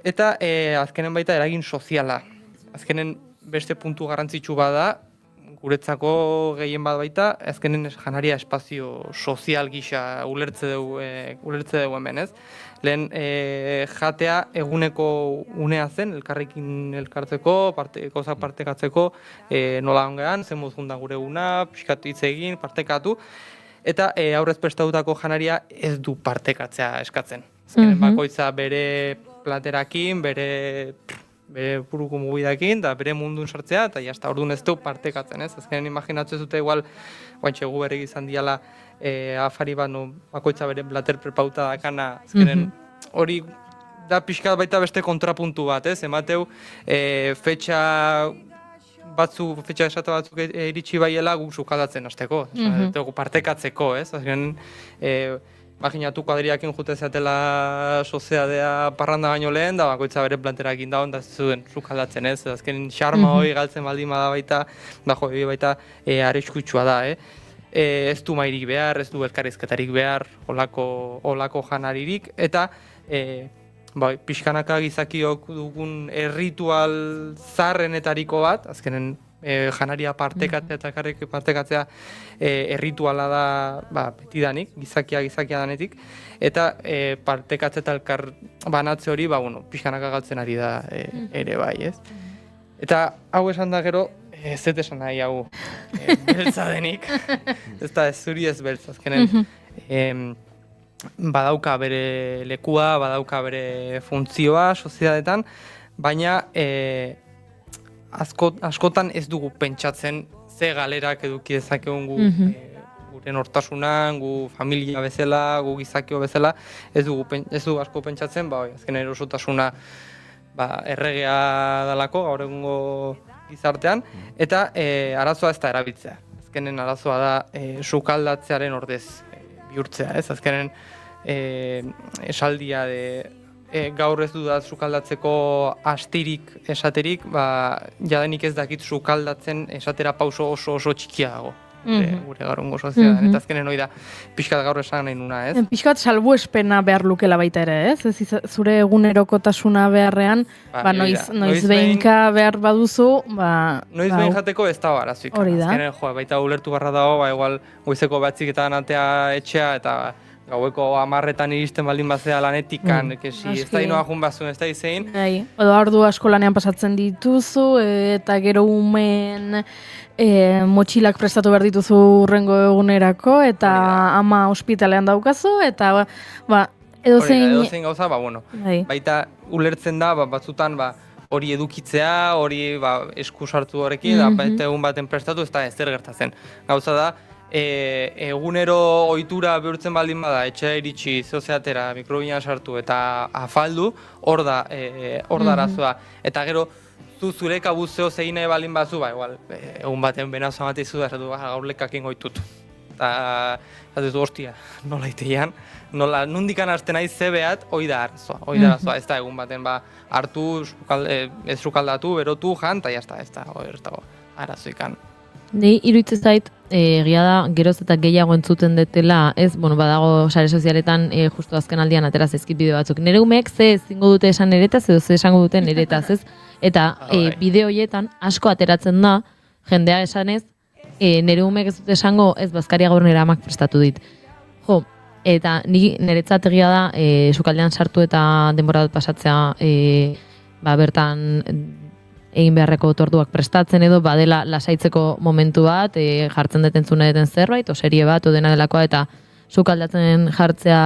Eta azkenen baita eragin soziala. Azkenen beste puntu garrantzitsu bada, guretzako gehien bat baita, azkenen janaria espazio sozial gisa ulertze dugu hemen, ez? Lehen jatea eguneko unea zen, elkarrekin elkartzeko, gauzak partekatzeko, nola ongean, zen mozunda gure una, pixkatu hitz egin, partekatu, eta aurrez prestatutako janaria ez du partekatzea eskatzen. Azkenen bakoitza bere platerakin, bere buruko mugidakin, da bere mundun sartzea, eta jazta orduan ez du partekatzen, ez? Azkenen imaginatzen zute igual, guantxe gu berrik izan diala afari bat, bakoitza bere plater prepauta dakana, azkenen hori da pixkat baita beste kontrapuntu bat, ez? Emateu fetxa esate batzuk iritsi baiela guk sukaldatzen hasteko, partekatzeko, ez? Azkenen, imaginatu kuadriakin jute zeatela soziadea parranda baino lehen, da bakoitza bere planterakin dagoen, da zuen sukaldatzen, ez? Azken xarma hori galtzen baldin bada baita, baita arriskutsua da, ez du mairik behar, ez du elkarrizketarik behar, olako janaririk, eta pixkanaka gizakiok dugun erritual zarrenetariko bat, azkenen janaria partekatzea eta karrek partekatzea errituala da betidanik, gizakia danetik, eta partekatze eta elkar banatze hori, pixkanaka galtzen ari da ere bai, ez? Eta hau esan da gero, zet esan nahi hau beltza denik, ez da ez zuri ez beltza, azkenen badauka bere lekua, badauka bere funtzioa sozietatean, baina askotan ez dugu pentsatzen ze galerak eduki dezakegun gure nortasunan, gu familia bezala, gu gizakio bezala, ez dugu asko pentsatzen, azken erosotasuna erregea dalako gaur egungo gizartean, eta arazoa ez da erabiltzea. Azkenen arazoa da sukaldatzearen ordez bihurtzea, ez? Azkenen esaldia gaur ez dudat sukaldatzeko astirik esaterik, jadenik ez dakit sukaldatzen esatera pauso oso txikia dago. Gure gaur ongo soziadan, eta azkenen hori da pixkat gaur esan nahi nuna, ez? Pixkat salbuespena behar lukela baita ere, ez? Zure egunerokotasuna beharrean, noiz behinka behar baduzu, noiz behin jateko ez dago arazoik. Hori da. Azkenen, baita ulertu barra dago, igual goizeko 9 atea etxea, eta gaueko 10etan iristen baldin bazea lanetikan, ez da inoa jun bazun, ez da izein. Edo ardu asko lanean pasatzen dituzu, eta gero umeen motxilak prestatu behar dituzu urrengo egunerako, eta ama ospitalean daukazu, eta edozein gauza, baita ulertzen da, batzutan, hori edukitzea, hori esku sartu horrekin, eta egun baten prestatu, ez da ezer gertatzen. Gauza da, egunero ohitura bihurtzen baldin bada, etxea iritsi, zeozeatera, mikrobina sartu eta afaldu, hor da arazoa. Eta gero, zure kabuz zehoz egin nahi baldin bazu, igual, egun baten benazo amatea izu da, gaur lekakin goitut. Eta, hostia, nola itean, nundikan hasten nahi zebeat, hoi da arazoa, ez da egun baten, hartu, ez sukaldatu, berotu, jan, eta jazta, ez da, arazoikan. Nei, iruditzen zait, egia da, geroz eta gehiago entzuten detela, ez, badago sare sozialetan, justu azken aldian atera zaizkit bideo batzuk. Nere umeek ze ezingo dute esan eretaz, edo ze esango duten eretaz, ez? Eta bideo horietan asko ateratzen da, jendea esanez, nere umeek ez dute esango, ez bazkaria gaur nire amak prestatu dit. Jo, eta niretzat egia da, sukaldean sartu eta denbora dut pasatzea, bertan egin beharreko otorduak prestatzen edo, badela lasaitzeko momentu bat, jartzen detentzuna deten zerbait, o serie bat, o dena delakoa, eta sukaldatzen jartzea,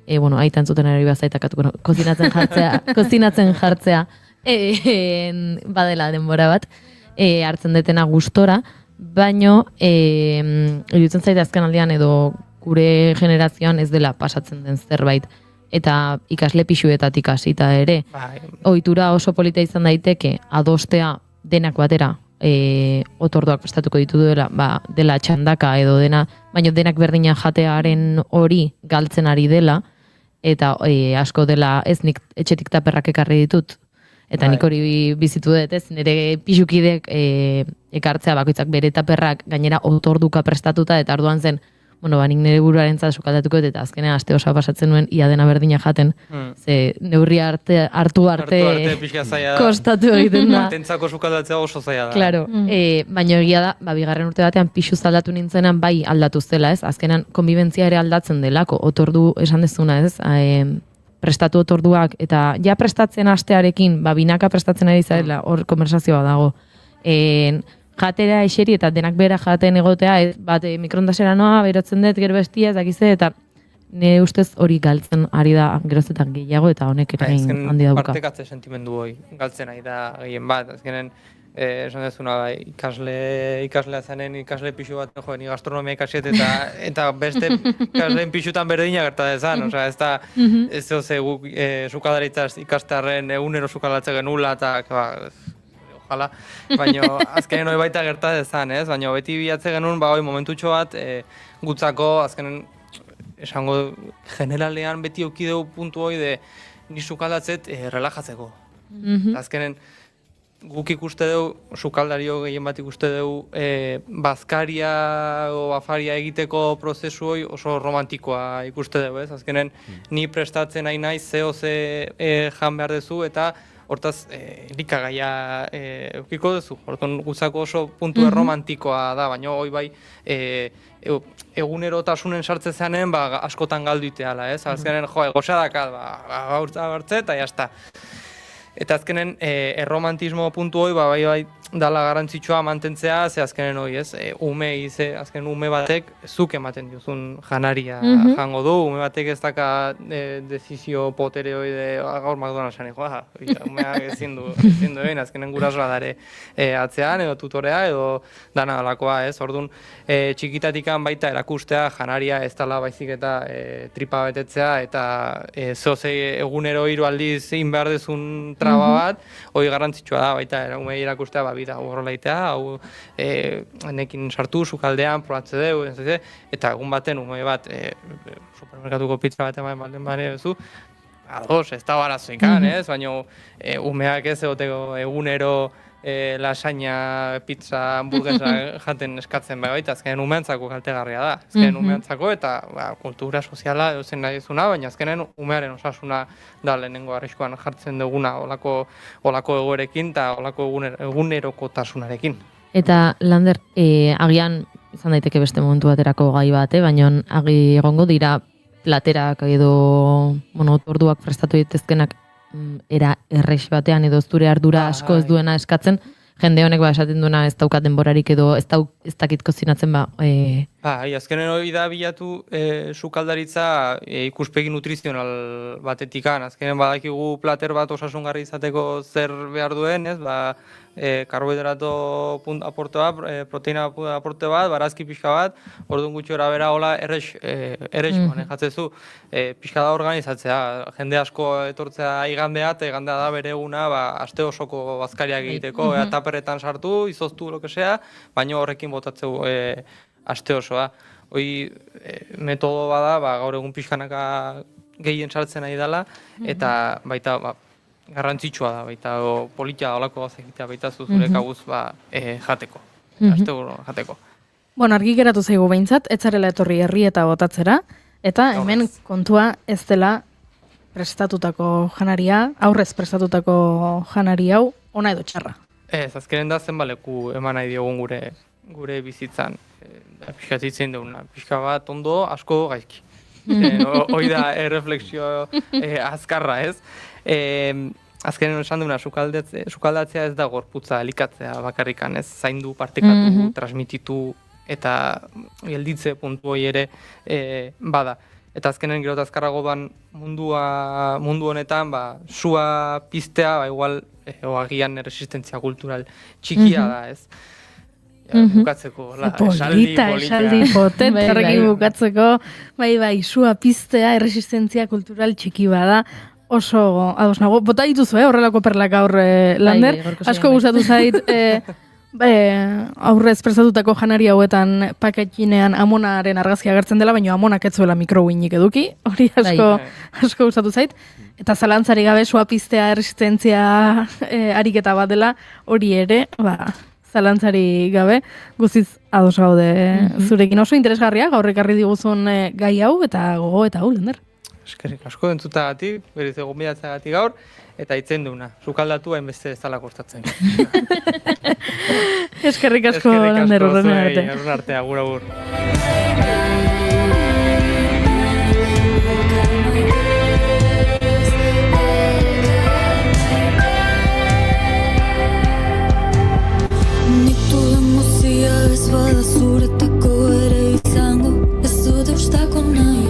aita entzuten ari bazaitakatu, kozinatzen jartzea, badela denbora bat, hartzen detena gustora, baino, iruditzen zaite azken aldean edo gure generazioan ez dela pasatzen den zerbait. Eta ikasle pixuetatik hasita ere. Ohitura oso polita izan daiteke adostea denak batera otorduak prestatuko ditu dela txandaka edo dena, baina denak berdina jatearen hori galtzen ari dela, eta asko dela ez nik etxetik taperrak ekarri ditut, eta nik hori bizitu dut, ez, nire pixukidek ekartzea bakoitzak bere taperrak gainera otorduka prestatuta, eta arduan zen, nik nire buruarentzat sukaldatuko eta azkenean aste osoa pasatzen nuen ia dena berdina jaten, ze neurri hartu arte kostatu egiten da. Batentzako sukaldatzea oso zaila da. Claro, baina egia da, bigarren urte batean pixuz aldatu nintzenan bai aldatu zela, ez? Azkenean konbibentzia ere aldatzen delako, otordu esan dezuna, ez? Prestatu otorduak, eta ja prestatzen astearekin, binaka prestatzen ari zarela, hor konversazioa dago. Jatera eseri eta denak bera jaten egotea, bat mikrondasera noa, berotzen dut, gero bestia, ezakize, eta nire ustez hori galtzen ari da gerozetan gehiago, eta honek ere handi dauka. Partekatze sentimendu hoi, galtzen ari da gehien bat, azkenen, esan dezuna, ikaslea zanen, ikasle pixu bat, ni gastronomia ikasiet, eta beste ikasleen pixutan berdina gerta dezan, ez da, ez zoze guk sukaldaritzaz ikastearen egunero sukaldatze genula, eta, baina azkenen hori baita gerta dezan, ez? Baina beti bilatze genuen, momentutxo bat, gutzako, azkenen, esango, generalean beti eukideu puntu hori de ni sukaldatzet relajatzeko. Azkenen, guk ikuste dugu, sukaldario gehien bat ikuste dugu, bazkaria o afaria egiteko prozesu hori oso romantikoa ikuste dugu, ez? Azkenen, ni prestatzen nahi naiz, ze jan behar dezu, eta hortaz, elikagaia eukiko duzu. Horton gutzako oso puntu erromantikoa da, baina hoi bai egunerotasunen sartze zeanen askotan galdu iteala, ez? Azkenen, goxadakat, gaurtza bartze eta jazta. Eta azkenen, erromantismo puntu hoi, bai, dala garrantzitsua mantentzea, ze azkenen hoi, ez? Azkenen ume batek zuk ematen diozun janaria jango du, ume batek ez daka dezizio potere hoi de gaur McDonald'san umeak ezin du egin, azkenen gurasoa dare atzean, edo tutorea, edo dana dalakoa, ez? Orduan, txikitatikan baita erakustea janaria ez dala baizik eta tripa betetzea, eta zoze egunero hiru aldiz egin behar dezun traba bat, hoi garrantzitsua da, baita, umei erakustea, bida, horrela itea, hau nekin sartu, sukaldean, probatze deu, eta egun baten, ume bat, supermerkatuko pizza bat ematen baldin bare duzu, ados, ez da barazoikan, ez? Baina umeak ez egoteko egunero lasaina, pizza, hamburguesa jaten eskatzen baita, azkenen umeantzako kaltegarria da. Azkenen umeantzako eta kultura soziala eusen nahi ezuna, baina azkenen umearen osasuna da lehenengo arriskuan jartzen duguna olako egoerekin eta olako egunerokotasunarekin. Eta, Lander, agian izan daiteke beste momentu baterako gai bat, baina egongo dira platerak edo orduak prestatu ditezkenak era errex batean edo zure ardura asko ez duena eskatzen, jende honek esaten duena ez daukat denborarik edo ez dakit kozinatzen azkenen hori da bilatu sukaldaritza ikuspegi nutrizional batetikan. Azkenen badakigu plater bat osasungarri izateko zer behar duen, ez? Karbohidrato aporte bat, proteina aporte bat, barazki pixka bat, orduan gutxi gora bera hola errex manejatzezu. Pixka da organizatzea, jende asko etortzea igandea, eta igandea da bere eguna aste osoko bazkariak egiteko, taperretan sartu, izoztu, lo que sea, baina horrekin botatzeu aste osoa. Hoi metodo bada, gaur egun pixkanaka gehien sartzen ari dela, eta baita garrantzitsua da, baita politia olako gauza egitea baita zuzurek aguz jateko, aste jateko. Bueno, argi geratu zaigu behintzat, ez zarela etorri herri eta botatzera, eta hemen kontua ez dela prestatutako janaria, aurrez prestatutako janari hau, ona edo txarra. Ez, azkenen da zenbaleku eman nahi diogun gure bizitzan. Pixka zitzen duguna, pixka bat ondo, asko gaizki. Hoi da erreflexio azkarra, ez? Azkenen esan duguna, sukaldatzea ez da gorputza elikatzea bakarrikan, ez? Zaindu, partekatu, transmititu, eta gelditze puntu hori ere bada. Eta azkenen gero azkarrago mundu honetan, sua piztea, igual, agian resistentzia kultural txikia da, ez? Bukatzeko, esaldi potent, horrekin bukatzeko, sua piztea, erresistentzia kultural txiki bada, oso, ados nago, bota dituzu, horrelako perlak gaur, Lander, asko gustatu zait, aurrez prestatutako janari hauetan paketinean amonaren argazkia agertzen dela, baina amonak ez zuela mikrowinik eduki, hori asko gustatu zait, eta zalantzari gabe sua piztea, erresistentzia ariketa bat dela, hori ere, zalantzari gabe, guztiz ados gaude zurekin oso interesgarria, gaur ekarri diguzun gai hau eta gogo eta hau, Lander. Eskerrik asko entzutagatik, beriz egon bidatzagatik gaur, eta itzen duna, sukaldatu hainbeste ez dala kostatzen. Eskerrik asko, Lander, urren arte. Urren arte, agur. Ez bada zuretako ere izango, ez dut eustako nahi.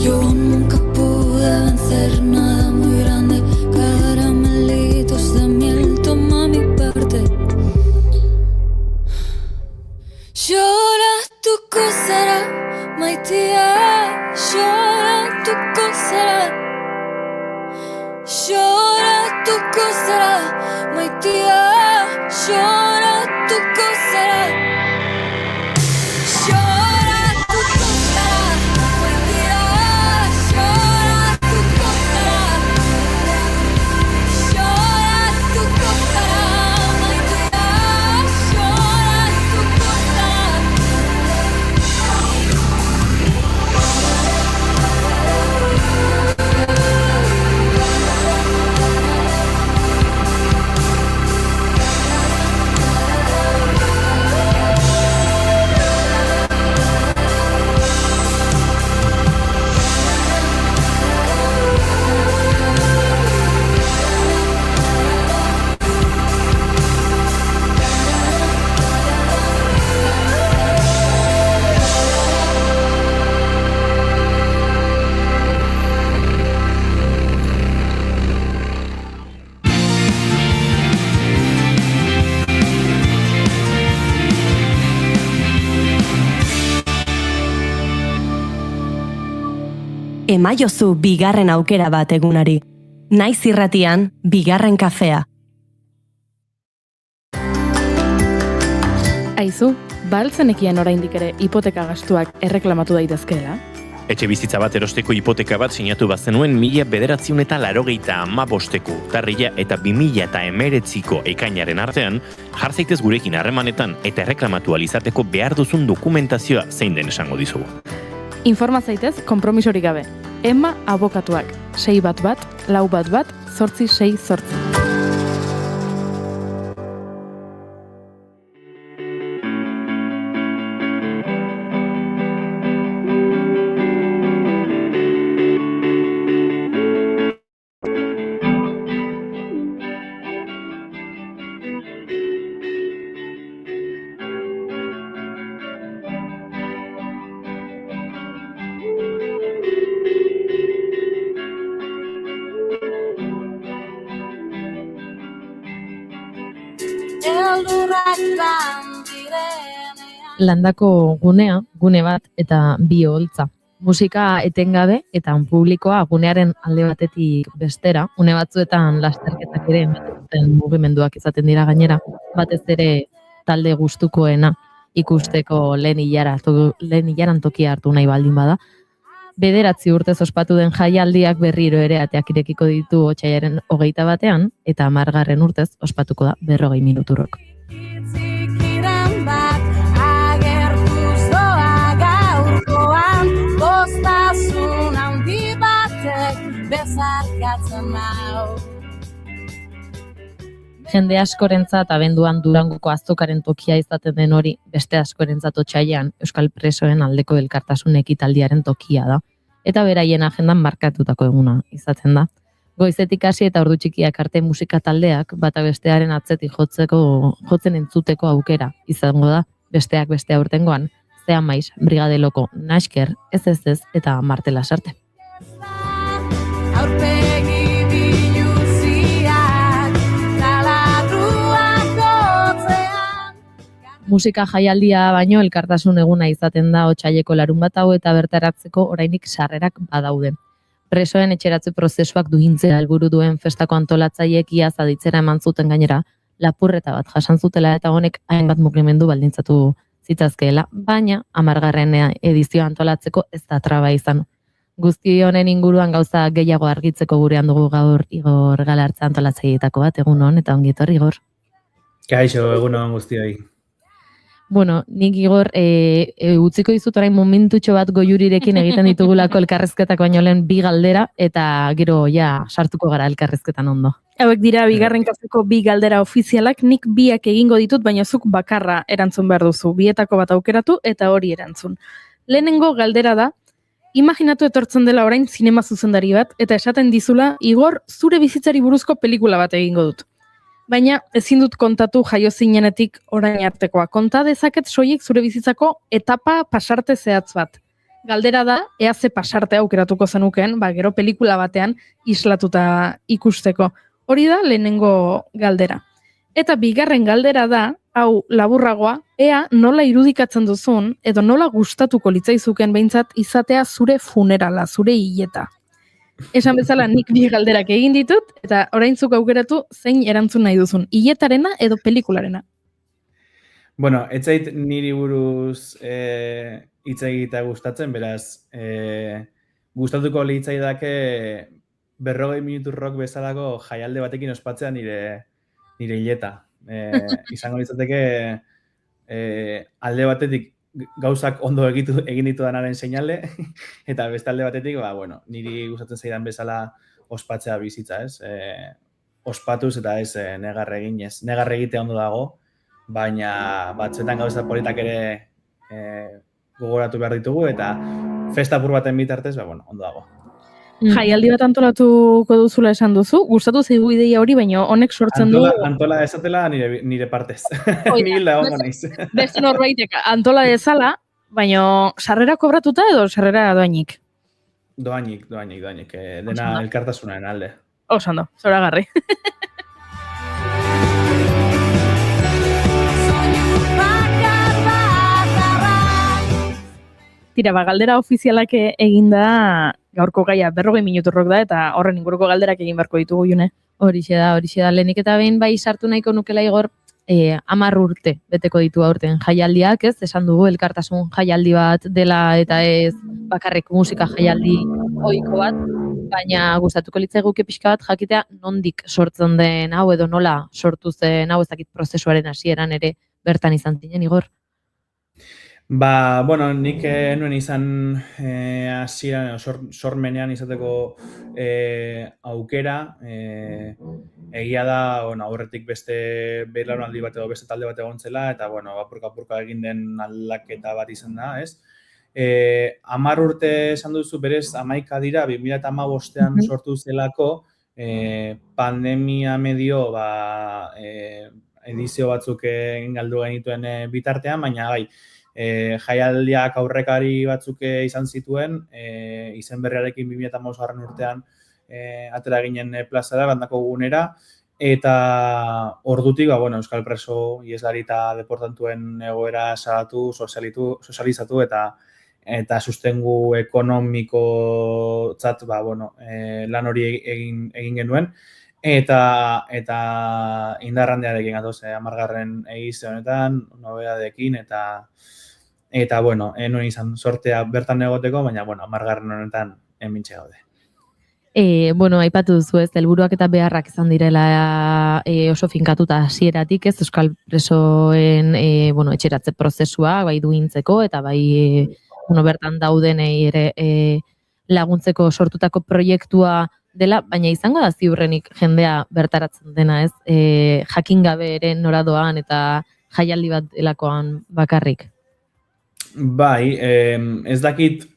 Yo nunca pude vencer nada muy grande, caramelitos de miel, toma mi parte. Lloratuko zara, maitea, lloratuko zara. Lloratuko zara, maitea, lloratuko zara. Lloratuko zara, maitea, lloratuko zara. Lloratuko zara, maitea, lloratuko zara. Emaiozu bigarren aukera bat egunari. Naiz irratian, bigarren kafea. Aizu, baltzenekien oraindik ere hipoteka gastuak erreklamatu daitezkeela? Etxe bizitza bat erosteko hipoteka bat sinatu bazenuen 1985ko urtarrila eta 2019ko ekainaren artean, jar zaitez gurekin harremanetan eta erreklamatu alizateko behar duzun dokumentazioa zein den esango dizugu. Informa zaitez, konpromisorik gabe. Emma abokatuak, 611 411 868. Landako gunea, gune bat eta bi oholtza. Musika etengabe eta publikoa gunearen alde batetik bestera, une batzuetan lasterketak ere ematen mugimenduak izaten dira gainera, batez ere talde gustukoena ikusteko lehen ilaran tokia hartu nahi baldin bada. 9 urtez ospatu den jaialdiak berriro ere ateak irekiko ditu otsailaren 21 eta 10. urtez ospatuko da 40 minuturok. Jende askorentzat abenduan Durangoko azokaren tokia izaten den hori, beste askorentzat otsailean Euskal Presoen aldeko elkartasun ekitaldiaren tokia da. Eta beraien agendan markatutako eguna izaten da. Goizetik hasi eta ordu txikiak arte musika taldeak bata bestearen atzetik jotzen entzuteko aukera izango da, besteak beste aurtengoan, Zea Maiz, Brigadeloko, Nasker, Ez eta Martela Sarte. Musika jaialdia baino elkartasun eguna izaten da otsaileko larunbat hau eta bertaratzeko orainik sarrerak badaude. Presoen etxeratze prozesuak duintzea helburu duen festako antolatzaileek iaz aditzera eman zuten gainera, lapurreta bat jasan zutela eta honek hainbat mugimendu baldintzatu zitzazkeela, baina 10. edizioa antolatzeko ez da traba izan. Guzti honen inguruan gauza gehiago argitzeko gurean dugu gaur Igor Galartza antolatzaileetako bat, egun hon eta ongi etorri Igor. Kaixo, egun hon guztioi. Bueno, nik Igor, utziko dizut orain momentutxo bat Goiurirekin egiten ditugulako elkarrezketak baino lehen 2 galdera, eta gero ja sartuko gara elkarrezketan ondo. Hauek dira bigarren kafeko 2 galdera ofizialak, nik 2 egingo ditut, baina zuk bakarra erantzun behar duzu. Bietako bat aukeratu eta hori erantzun. Lehenengo galdera da, imaginatu etortzen dela orain zinema zuzendari bat, eta esaten dizula, Igor, zure bizitzari buruzko pelikula bat egingo dut. Baina ezin dut kontatu jaio zinenetik orain artekoa. Konta dezaket soilik zure bizitzako etapa pasarte zehatz bat. Galdera da, ea ze pasarte aukeratuko zenukeen, gero pelikula batean islatuta ikusteko. Hori da lehenengo galdera. Eta bigarren galdera da, hau laburragoa, ea nola irudikatzen duzun, edo nola gustatuko litzaizuken behintzat izatea zure funerala, zure hileta. Esan bezala nik 2 galderak egin ditut, eta oraintzuk aukeratu zein erantzun nahi duzun, hiletarena edo pelikularena. Bueno, ez zait niri buruz hitz egitea gustatzen, beraz, gustatuko litzaidake 40 minutu rock bezalako jaialde batekin ospatzea nire hileta. Izango litzateke alde batetik gauzak ondo egin ditudanaren seinale, eta beste alde batetik, niri gustatzen zaidan bezala ospatzea bizitza, ez? Ospatuz eta ez negar eginez. Negar egitea ondo dago, baina batzuetan gauza politak ere gogoratu behar ditugu, eta festa apur baten bitartez, ondo dago. Jaialdi bat antolatuko duzula esan duzu, gustatu zaigu ideia hori, baina honek sortzen du... Antola esatela nire partez. Nihilda hongo naiz. Beste norbaitek antola dezala, baina sarrera kobratuta edo sarrera doainik? Doainik. Dena elkartasunaren alde. Osando, zoragarri. Tira, galdera ofizialak eginda gaurko gaia 40 minuturrok da, eta horren inguruko galderak egin beharko ditugu, June. Horixe da, lehenik eta behin bai sartu nahiko nukela Igor, 10 urte beteko ditu aurten jaialdiak, ez? Esan dugu elkartasun jaialdi bat dela eta ez bakarrik musika jaialdi ohiko bat, baina gustatuko litzaiguke pixka bat jakitea nondik sortzen den hau edo nola sortu zen hau, ez dakit prozesuaren hasieran ere bertan izan zinen, Igor. Nik nuen izan hasieran sormenean izateko aukera, egia da, aurretik beste belaunaldi bat edo beste talde bat egon zela, eta, apurka egin den aldaketa bat izan da, ez? 10 urte esan duzu berez, 11 dira, 2015an sortu zelako, pandemia medio, edizio batzuk galdu genituen bitartean, baina bai, jaialdiak aurrekari batzuk izan zituen, izen berriarekin 2015 urtean atera ginen plazara, landako gunera, eta ordutik, euskal preso ieslari eta deportantuen egoera salatu, sozializatu eta sustengu ekonomikotzat lan hori egin genuen. Eta indarrandearekin gatoz, 10. edizio honetan, nobedadekin, eta nuen izan sortea bertan egoteko, baina, 10. honetan emintxe gaude. Aipatu duzu ez, helburuak eta beharrak izan direla oso finkatuta hasieratik ez, euskal presoen etxeratze prozesua, bai duintzeko, eta bai bertan daudenei ere laguntzeko sortutako proiektua dela, baina izango da ziurrenik jendea bertaratzen dena ez, jakin gabe ere noradoan eta jaialdi bat delakoan bakarrik. Bai, ez dakit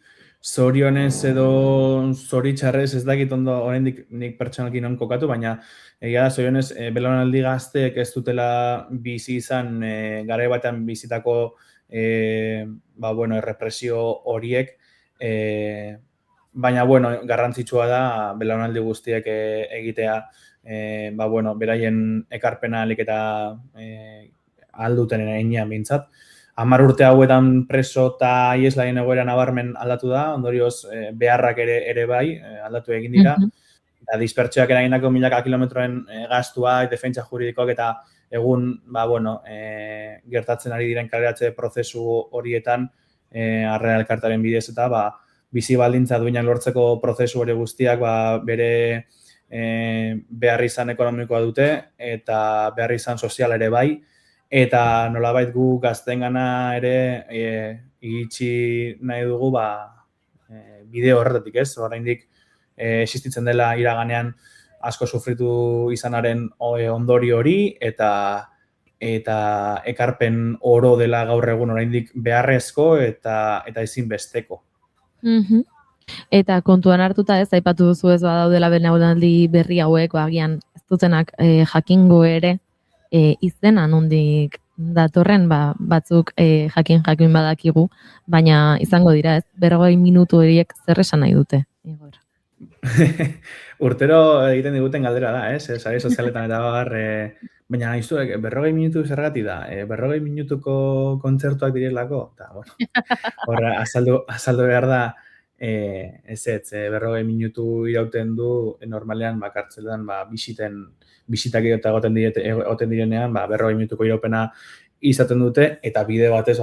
zorionez edo zoritxarrez, ez dakit ondo oraindik nik pertsonalki non kokatu, baina egia da zorionez belaunaldi gazteek ez dutela bizi izan garai batean bizitako errepresio horiek, baina, garrantzitsua da belaunaldi guztiek egitea, beraien ekarpena alik eta alduten enean bintzat. 10 urte hauetan preso eta ieslaien egoera nabarmen aldatu da, ondorioz beharrak ere bai aldatu egin dira. Eta dispertsioak eragindako milaka kilometroen gastuak, defentsa juridikoak eta egun, gertatzen ari diren kaleratze prozesu horietan Arrera Elkartearen bidez eta bizi baldintza duinak lortzeko prozesu hori guztiak bere behar izan ekonomikoa dute eta behar izan sozial ere bai. Eta nolabait gu gaztengana ere iritsi nahi dugu bideo horretatik ez, oraindik existitzen dela iraganean asko sufritu izanaren ondorio hori eta ekarpen oro dela gaur egun oraindik beharrezko eta ezinbesteko. Eta kontuan hartuta ez, aipatu duzu ez badaudela belaunaldi berri hauek, agian ez dutenak jakingo ere izena nondik datorren, batzuk jakin badakigu, baina izango dira ez, 40 minutu horiek zer esan nahi dute? Urtero egiten diguten galdera da, sare sozialetan eta baina nahizuek, 40 minutu zergatik da, 40 minutuko kontzertuak direlako, eta horra azaldu behar da, ez 40 minutu irauten du normalean kartzelan bisitak egoten direnean, 40 minutuko iraupena izaten dute, eta bide batez,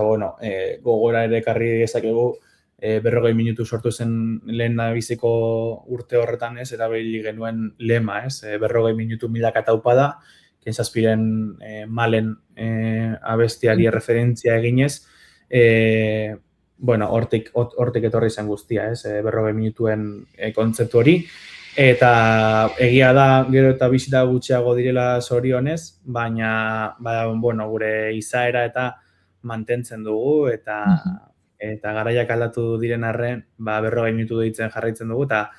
gogora ere karri dezakegu 40 minutu sortu zen lehen biziko urte horretan, erabili genuen lema, 40 minutu milaka taupa da, kentzazpiren malen abestiari referentzia eginez, hortik etorri zen guztia, 40 minutuen kontzeptu hori, eta egia da gero eta bisita gutxiago direla zorionez, baina gure izaera eta mantentzen dugu eta garaiak aldatu diren arren 40 minutu deitzen jarraitzen dugu eta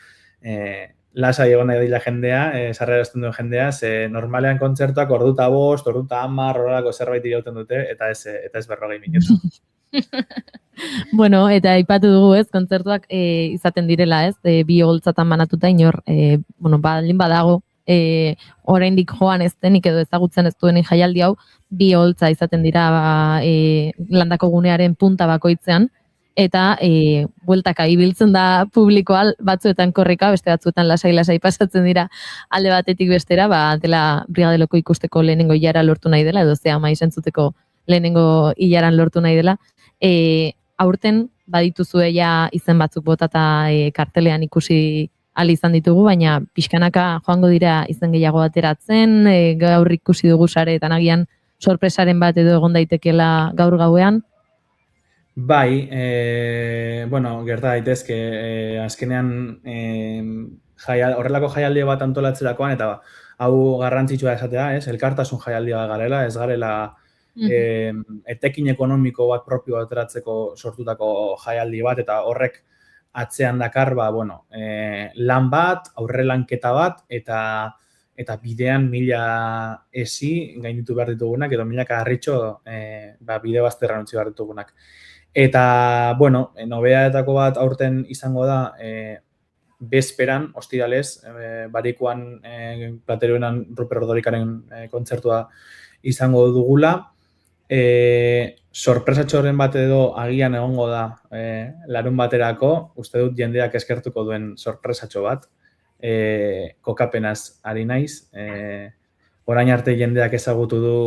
lasai egon nahi dira jendea, sarrera esten duen jendea, normalean kontzertuak orduta 5, orduta 10, horrelako zerbait irauten dute eta ez 40 minutu. Eta aipatu dugu ez, kontzertuak izaten direla ez, bi holtzatan banatuta inor, baldin badago, oraindik joan ez denik edo ezagutzen ez duenik jaialdi hau, bi holtza izaten dira landako gunearen punta bakoitzean, eta bueltaka ibiltzen da publikoa batzuetan korrika, beste batzuetan lasai pasatzen dira alde batetik bestera, dela brigadeloko ikusteko lehenengo ilara lortu nahi dela, edo zea maiz entzuteko lehenengo ilaran lortu nahi dela. Aurten badituzue ja izen batzuk botata kartelean ikusi ahal izan ditugu, baina pixkanaka joango dira izen gehiago ateratzen, gaur ikusi dugu sareetan agian sorpresaren bat edo egon daitekeela gaur gauean. Bai, gerta daitezke, azkenean horrelako jaialdi bat antolatzerakoan, eta hau garrantzitsua esatea, elkartasun jaialdi bat garela, ez garela etekin ekonomiko bat propio ateratzeko sortutako jaialdi bat, eta horrek atzean dakar, lan bat, aurrelanketa bat, eta bidean 1000 esi gainditu behar ditugunak, edo 1000 harritxo bide bazterran utzi behar ditugunak. Eta, nobedaetako bat aurten izango da, bezperan, ostiralez, barikuan plateroenan Ruper Ordorikaren kontzertua izango dugula. Sorpresatxoren bat edo agian egongo da larun baterako, uste dut jendeak eskertuko duen sorpresatxo bat. Kokapenaz ari naiz. Orain arte jendeak ezagutu du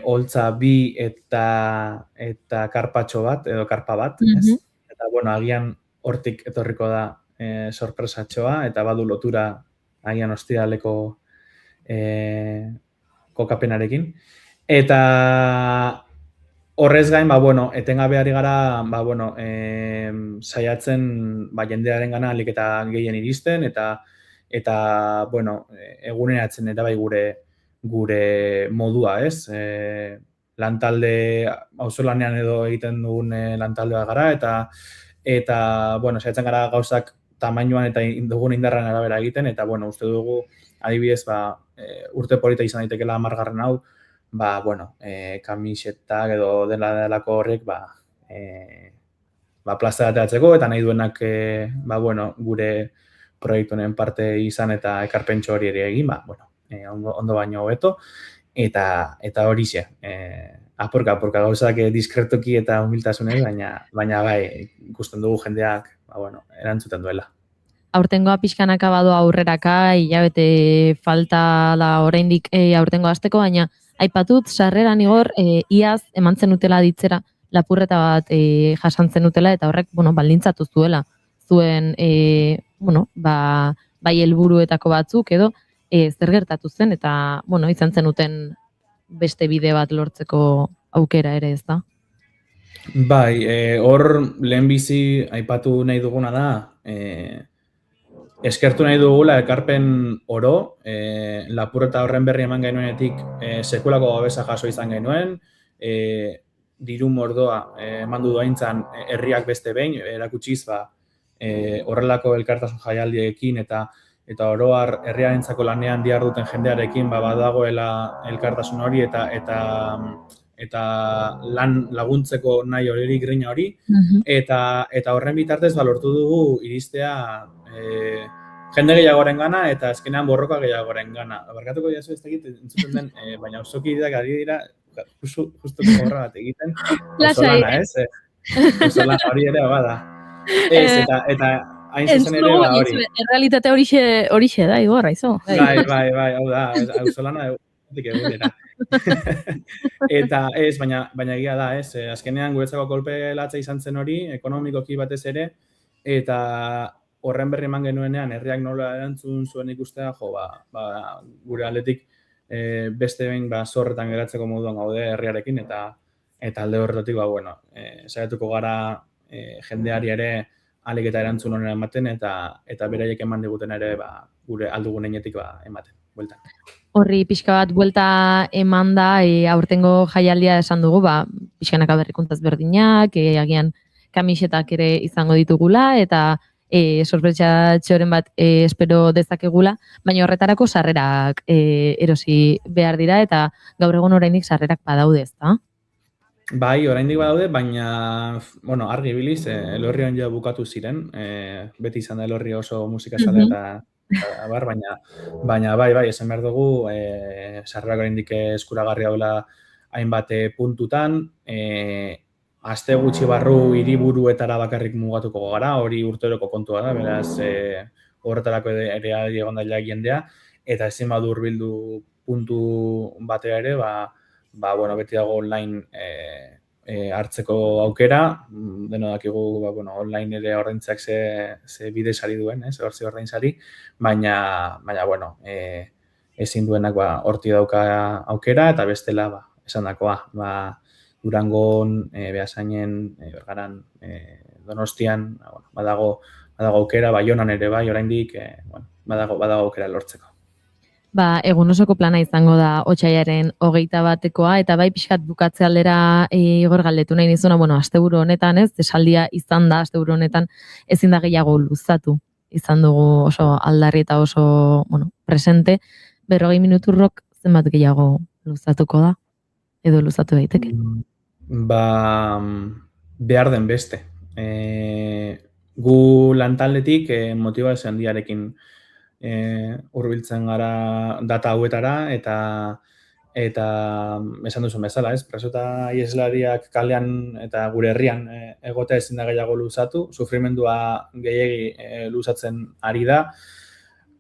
holtza bi eta karpatxo bat, edo karpa bat. Ez? Eta, bueno, agian hortik etorriko da sorpresatxoa, eta badu lotura agian ostiraleko kokapenarekin. Eta horrez gain, etengabe ari gara, saiatzen jendearen gana alik eta gehien iristen, eta eguneratzen eta bai gure modua, ez? Lantalde, auzolanean edo egiten dugun lantalde bat gara, eta saiatzen gara gauzak tamainuan eta dugun indarran arabera egiten, eta uste dugu, adibidez, urte polita izan daitekela 10. hau, kamisetak edo delako horrek, plaza ateratzeko, eta nahi duenak, gure proiektu honen parte izan eta ekarpentxo hori ere egin, ondo baino hobeto, eta horixe, apurka gauzak diskretuki eta humiltasunez, baina ikusten dugu jendeak, erantzuten duela. Aurtengoa pixkanaka badoa aurreraka, hilabete falta da oraindik aurtengo hasteko, baina aipatut sarreran igor iaz eman zenutela ditzera lapurreta bat jasantzen utela, eta horrek baldintzatu zuela zuen bai helburuetako batzuk edo zer gertatu zen, eta izan zenuten beste bide bat lortzeko aukera ere, ez da? Bai, hor lehenbizi aipatu nahi duguna da, eskertu nahi dugula ekarpen oro, lapurreta horren berri eman genuenetik sekulako babesa jaso izan genuen, diru mordoa emandu doaintzan herriak beste behin, erakutsiz horrelako elkartasun jaialdiekin eta oroar herriarentzako lanean diharduten jendearekin badagoela elkartasun hori eta lan laguntzeko nahi hori grina hori, eta horren bitartez lortu dugu iristea jende gehiagoren gana eta azkenean borroka gehiagoren gana. Barkatuko diazu ez dakit entzuten den, baina auzoki ari dira justu gorra bat egiten. Auzolana, ez? Auzolana hori ere bada. Ez, eta hain zuzen ere hori. Errealitate horixe da, Igor, aizo. Bai, hau da, auzolana egunera. Eta ez, baina egia da, ez? Azkenean guretzako kolpe latza izan zen hori, ekonomikoki batez ere, eta horren berri eman genuenean, herriak nola erantzun zuen ikustea, gure aldetik beste behin zorretan geratzeko moduan gaude herriarekin, eta alde horretik, saiatuko gara jendeari ere alik eta erantzun honen ematen, eta beraiek eman diguten ere gure aldugun einetik ematen, bueltan. Horri pixka bat buelta eman da, aurtengo jaialdia esan dugu, pixkanaka berrikuntzaz berdinak, agian kamisetak ere izango ditugula, eta sorpresatxoren bat espero dezakegula, baina horretarako sarrerak erosi behar dira, eta gaur egun oraindik sarrerak badaude, ezta? Bai, oraindik badaude, baina argi biliz, Elorrian ja bukatu ziren, beti izan da Elorri oso musikazale eta baina bai, esan behar dugu, sarrerak oraindik eskuragarri daula hainbat puntutan, aste gutxi barru hiriburuetara bakarrik mugatuko gara, hori urteroko kontua da, beraz horretarako ere egon daila jendea, eta ezin badu hurbildu puntu batera ere, beti dago online hartzeko aukera, deno dakigu online ere ordaintzeak ze bide sari duen, hortzi ordaintzari, baina ezin duenak horti dauka aukera, eta bestela esan dakoa, Durangon, Beasainen, Bergaran, Donostian, badago aukera, Baionan ere oraindik, badago aukera lortzeko. Egun osoko plana izango da otsailaren 21-koa, eta bai pixkat bukatze aldera Igor galdetu nahi nizuna, asteburu honetan ez, esaldia izan da, asteburu honetan ezin da gehiago luzatu. Izan dugu oso aldarri eta oso presente, 40 minuturrok zenbat gehiago luzatuko da, edo luzatu daiteke? Behar den beste. gu lantaldetik motivazio handiarekin hurbiltzen gara data hauetara eta esan duzun bezala, ez? Preso eta ieslariak kalean eta gure herrian egotea ezin da gehiago luzatu, sufrimendua gehiegi luzatzen ari da.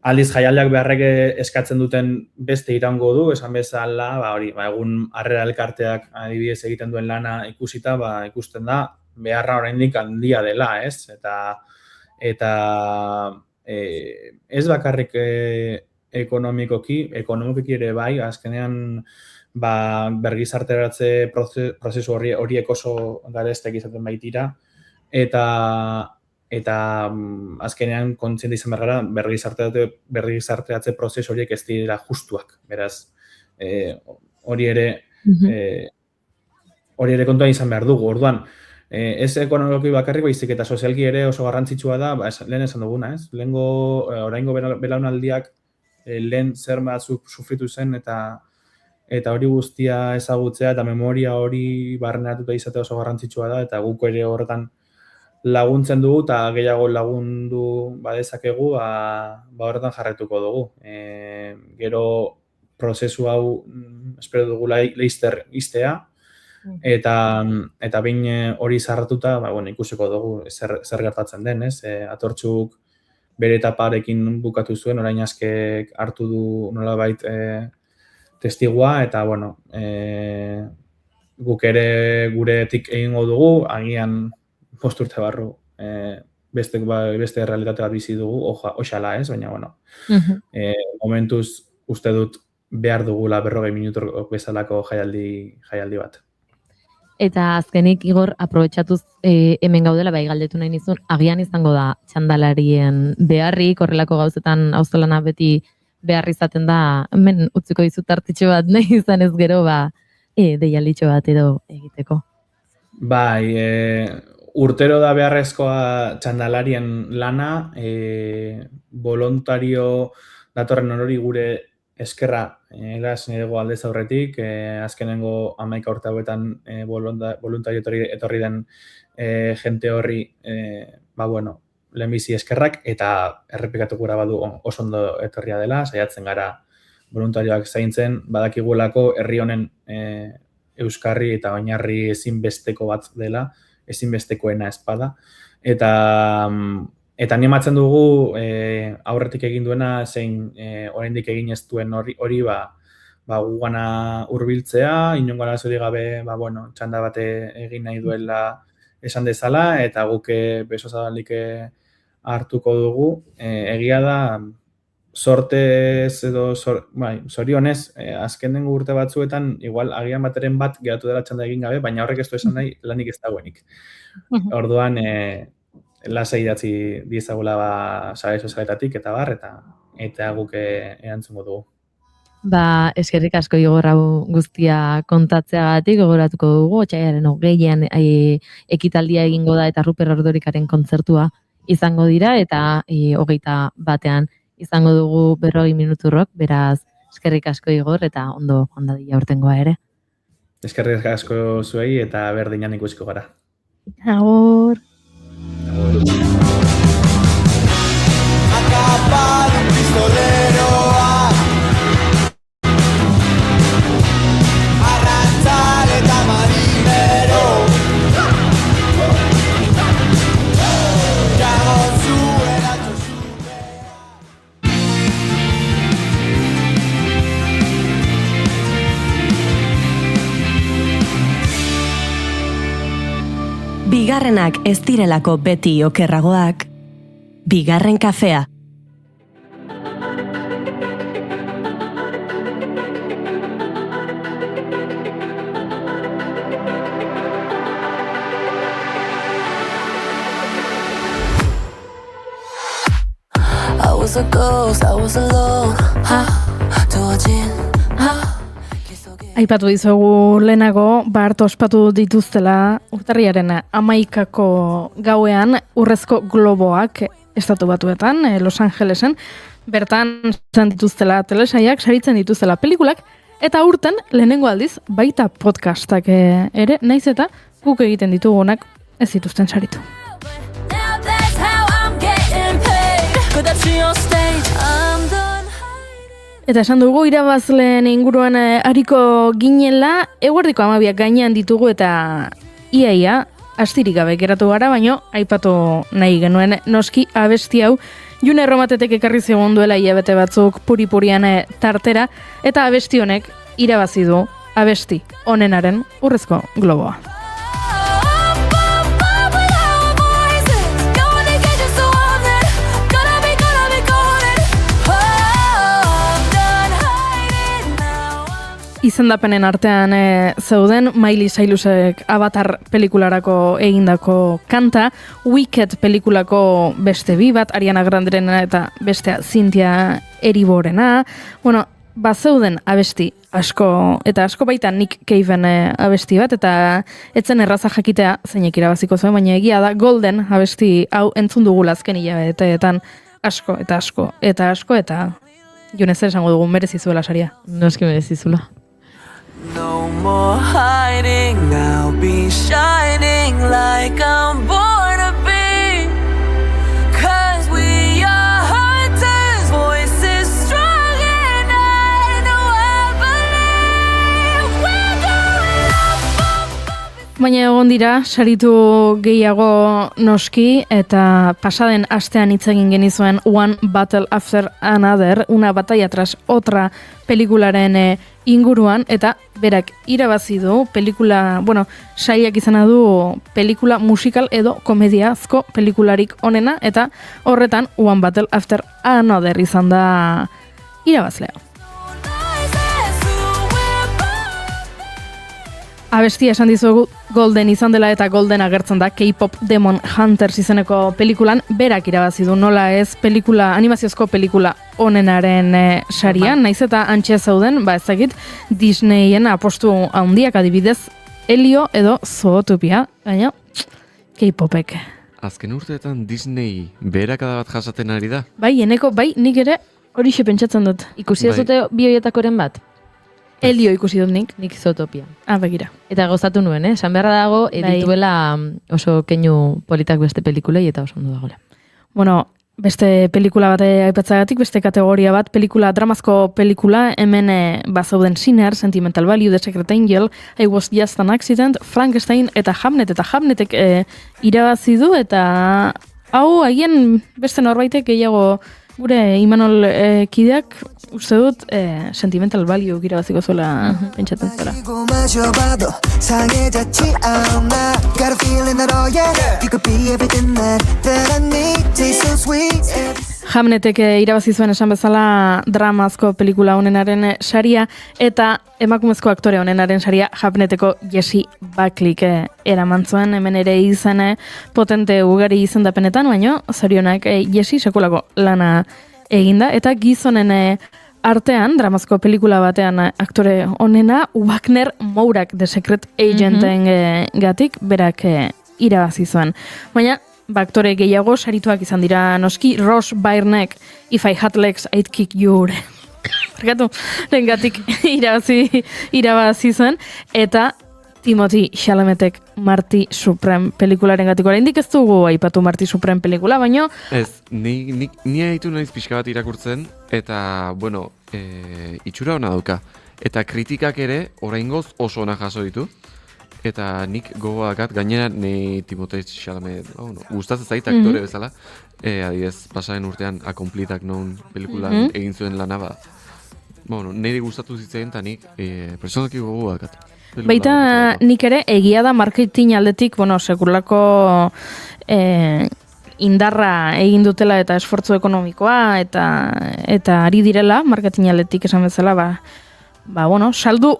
Aldiz jaialdiak beharrek eskatzen duten beste iraungo du, esan bezala, egun harrera elkarteak adibidez egiten duen lana ikusita, ikusten da beharra oraindik handia dela, ez? Eta ez bakarrik ekonomikoki ere bai, azkenean bergizarteratze prozesu horiek oso garestek izaten baitira, eta azkenean kontziente izan behar gara bergizarteratze prozesu horiek ez direla justuak. Beraz, hori ere kontuan izan behar dugu. Orduan, ez ekonomikoki bakarrik baizik eta sozialki ere oso garrantzitsua da, lehen esan duguna, ez? Oraingo belaunaldiak lehen zer batzuk sufritu zen eta hori guztia ezagutzea eta memoria hori barneratuta izatea oso garrantzitsua da eta guk ere horretan laguntzen dugu eta gehiago lagundu badezakegu, horretan jarraituko dugu. Gero prozesu hau espero dugu laster iztea eta behin hori zarratuta, ikusiko dugu zer gertatzen den, ez? Atortxuk bere etaparekin bukatu zuen, orain askek hartu du nolabait testigua, eta guk ere guretik egingo dugu, agian posturte barru beste realitate bat bizi dugu, oxala ez, baina momentuz uste dut behar dugula 40 minutu bezalako jaialdi bat. Eta azkenik, Igor, aprobetxatuz hemen gaudela, galdetu nahi nizun, agian izango da txandalarien beharrik, horrelako gauzetan auzolana beti behar izaten da, hemen utziko dizut tartitxo bat, nahi izan ez gero, deialditxo bat edo egiteko. Bai, urtero da beharrezkoa txandalarien lana, voluntario datorren hori gure eskerra egas nirego aldez aurretik, azkenengo 11 urte hauetan voluntario etorri den jente horri, lehenbizi eskerrak, eta errepikatu gura badu oso ondo etorria dela, saiatzen gara voluntarioak zaintzen, badakigulako herri honen euskarri eta oinarri ezinbesteko bat dela, ezinbestekoena espada, eta animatzen dugu aurretik egin duena zein oraindik egin ez duen hori gugana hurbiltzea, inongo arazorik gabe txanda bate egin nahi duela esan dezala, eta guk beso zabalik hartuko dugu. Egia da, sortez edo zorionez, azken urte batzuetan, igual agian bateren bat geratu dela txanda egin gabe, baina horrek ez du esan nahi lanik ez dagoenik. Orduan, lasai idatzi diezagula sare sozialetatik eta eta guk erantzungo dugu. Eskerrik asko Igor hau guztia kontatzeagatik, gogoratuko dugu, otsailaren 20an ekitaldia egingo da eta Ruper Ordorikaren kontzertua izango dira, eta 21an izango dugu 40 minuturrok, beraz eskerrik asko Igor, eta ondo ondadila urtengoa ere. Eskerrik asko zuei eta berdinan ikusiko gara. Agur! Acapado un pistolero arrantzale eta marinero jago zuen atzo Bigarrenak ez direlako beti okerragoak, Bigarren kafea. I was a ghost, I was alone, Aipatu dizugu lehenago, bart ospatu dituztela urtarriaren 11ko gauean urrezko globoak estatu batuetan, Los Angelesen, bertan izan dituztela telesaiak, saritzen dituztela pelikulak, eta urten lehenengo aldiz baita podcastak ere, naiz eta guk egiten ditugunak ez dituzten saritu. Now that's how but that's your stage. I'm done. Eta esan dugu irabazleen inguruan ariko ginela, eguerdiko 12 gainean ditugu eta iaia astirik gabe geratu gara, baino aipatu nahi genuen noski abesti hau June Romatetek ekarri zigun duela hilabete batzuk puri-purian tartera, eta abesti honek irabazi du abesti onenaren Urrezko Globoa. Izendapenen artean zeuden Miley Cyrusek Avatar pelikularako egindako kanta, Wicked pelikulako beste bi bat, Ariana Granderen eta bestea Cynthia Erivorena. Bueno, bazeuden abesti asko, eta asko baita Nick Caven abesti bat, eta etzen erraza jakitea zeinek irabaziko zuen, baina egia da Golden abesti hau entzun dugula azken hilabeteetan asko, eta asko, eta asko, eta June zer esango dugu merezizuela saria. Noski merezizula. No more hiding, I'll be shining like I'm born to be. 'Cause we are hunters, voices strong and I know I believe we're going up. Baina egon dira, saritu gehiago noski, eta pasaden astean hitz egin genizuen One Battle After Another, una batalla tras otra pelikularen inguruan, eta berak irabazi du pelikula, sailak izana du pelikula musikal edo komediazko pelikularik onena, eta horretan One Battle After Another izan da irabazlea. Abestia esan dizuegu Golden izan dela, eta Golden agertzen da K-pop Demon Hunters izeneko pelikulan, berak irabazi du, nola ez animaziozko pelikula onenaren sarian, naiz eta antxe zauden, ezagit, Disneyen apostu handiak adibidez, Elio edo Zootopia, baina K-popek. Azken urteetan Disney beherakada bat jasaten ari da? Bai, nik ere horixe pentsatzen dut. Ikusi duzute bi horietakoren bat? Elio ikusi dut nik. Nik Zootopia. Begira. Eta gozatu nuen, esan beharra dago, edituela oso keinu politak beste pelikulei eta oso ondo dagoela. Bueno, beste pelikula bat aipatzagatik, beste kategoria bat, dramazko pelikula, hemen bazauden Sinner, Sentimental Value, The Secret Angel, I Was Just an Accident, Frankenstein eta Hamnet, eta Hamnetek irabazi du, eta hau haien beste norbaitek gehiago gure Imanol kideak, uste dut, Sentimental Value irabaziko zuela pentsatzen zela. Hamnetek irabazi zuen esan bezala dramazko pelikula honenaren saria, eta emakumezko aktore honenaren saria Hamneteko Jessie Buckleyk eraman zuen, hemen ere izan potente ugari izendapenetan, baino zorionak Jessie sekulako lana eginda, eta gizonen artean, dramazko pelikula batean aktore honena, Wagner Mourak The Secret Agenten gatik, berak irabazi zuen. Baina, aktore gehiago sarituak izan dira noski, Ross Byrnek If I Had Legs, I'd Kick You rengatik irabazi zuen, eta Timothy Chalametek Marty Supreme pelikularen gatiko. Oraindik ez dugu aipatu Marty Supreme pelikula, baino... Ez, ni haitu naiz pixka bat irakurtzen, eta, itxura ona dauka. Eta kritikak ere, oraingoz oso ona jaso ditu. Eta nik gogoakat, gainera ni Timothy Chalamet, gustatzen zait aktore bezala. Adibidez, pasaren urtean Akomplitak non pelikulan egin zuen lana ba. Niri gustatu zitzen, eta nik personalki gogoakat. Baita nik ere egia da marketing aldetik, sekulako indarra egin dutela eta esfortzu ekonomikoa eta ari direla marketing aldetik esan bezala, ondo saldu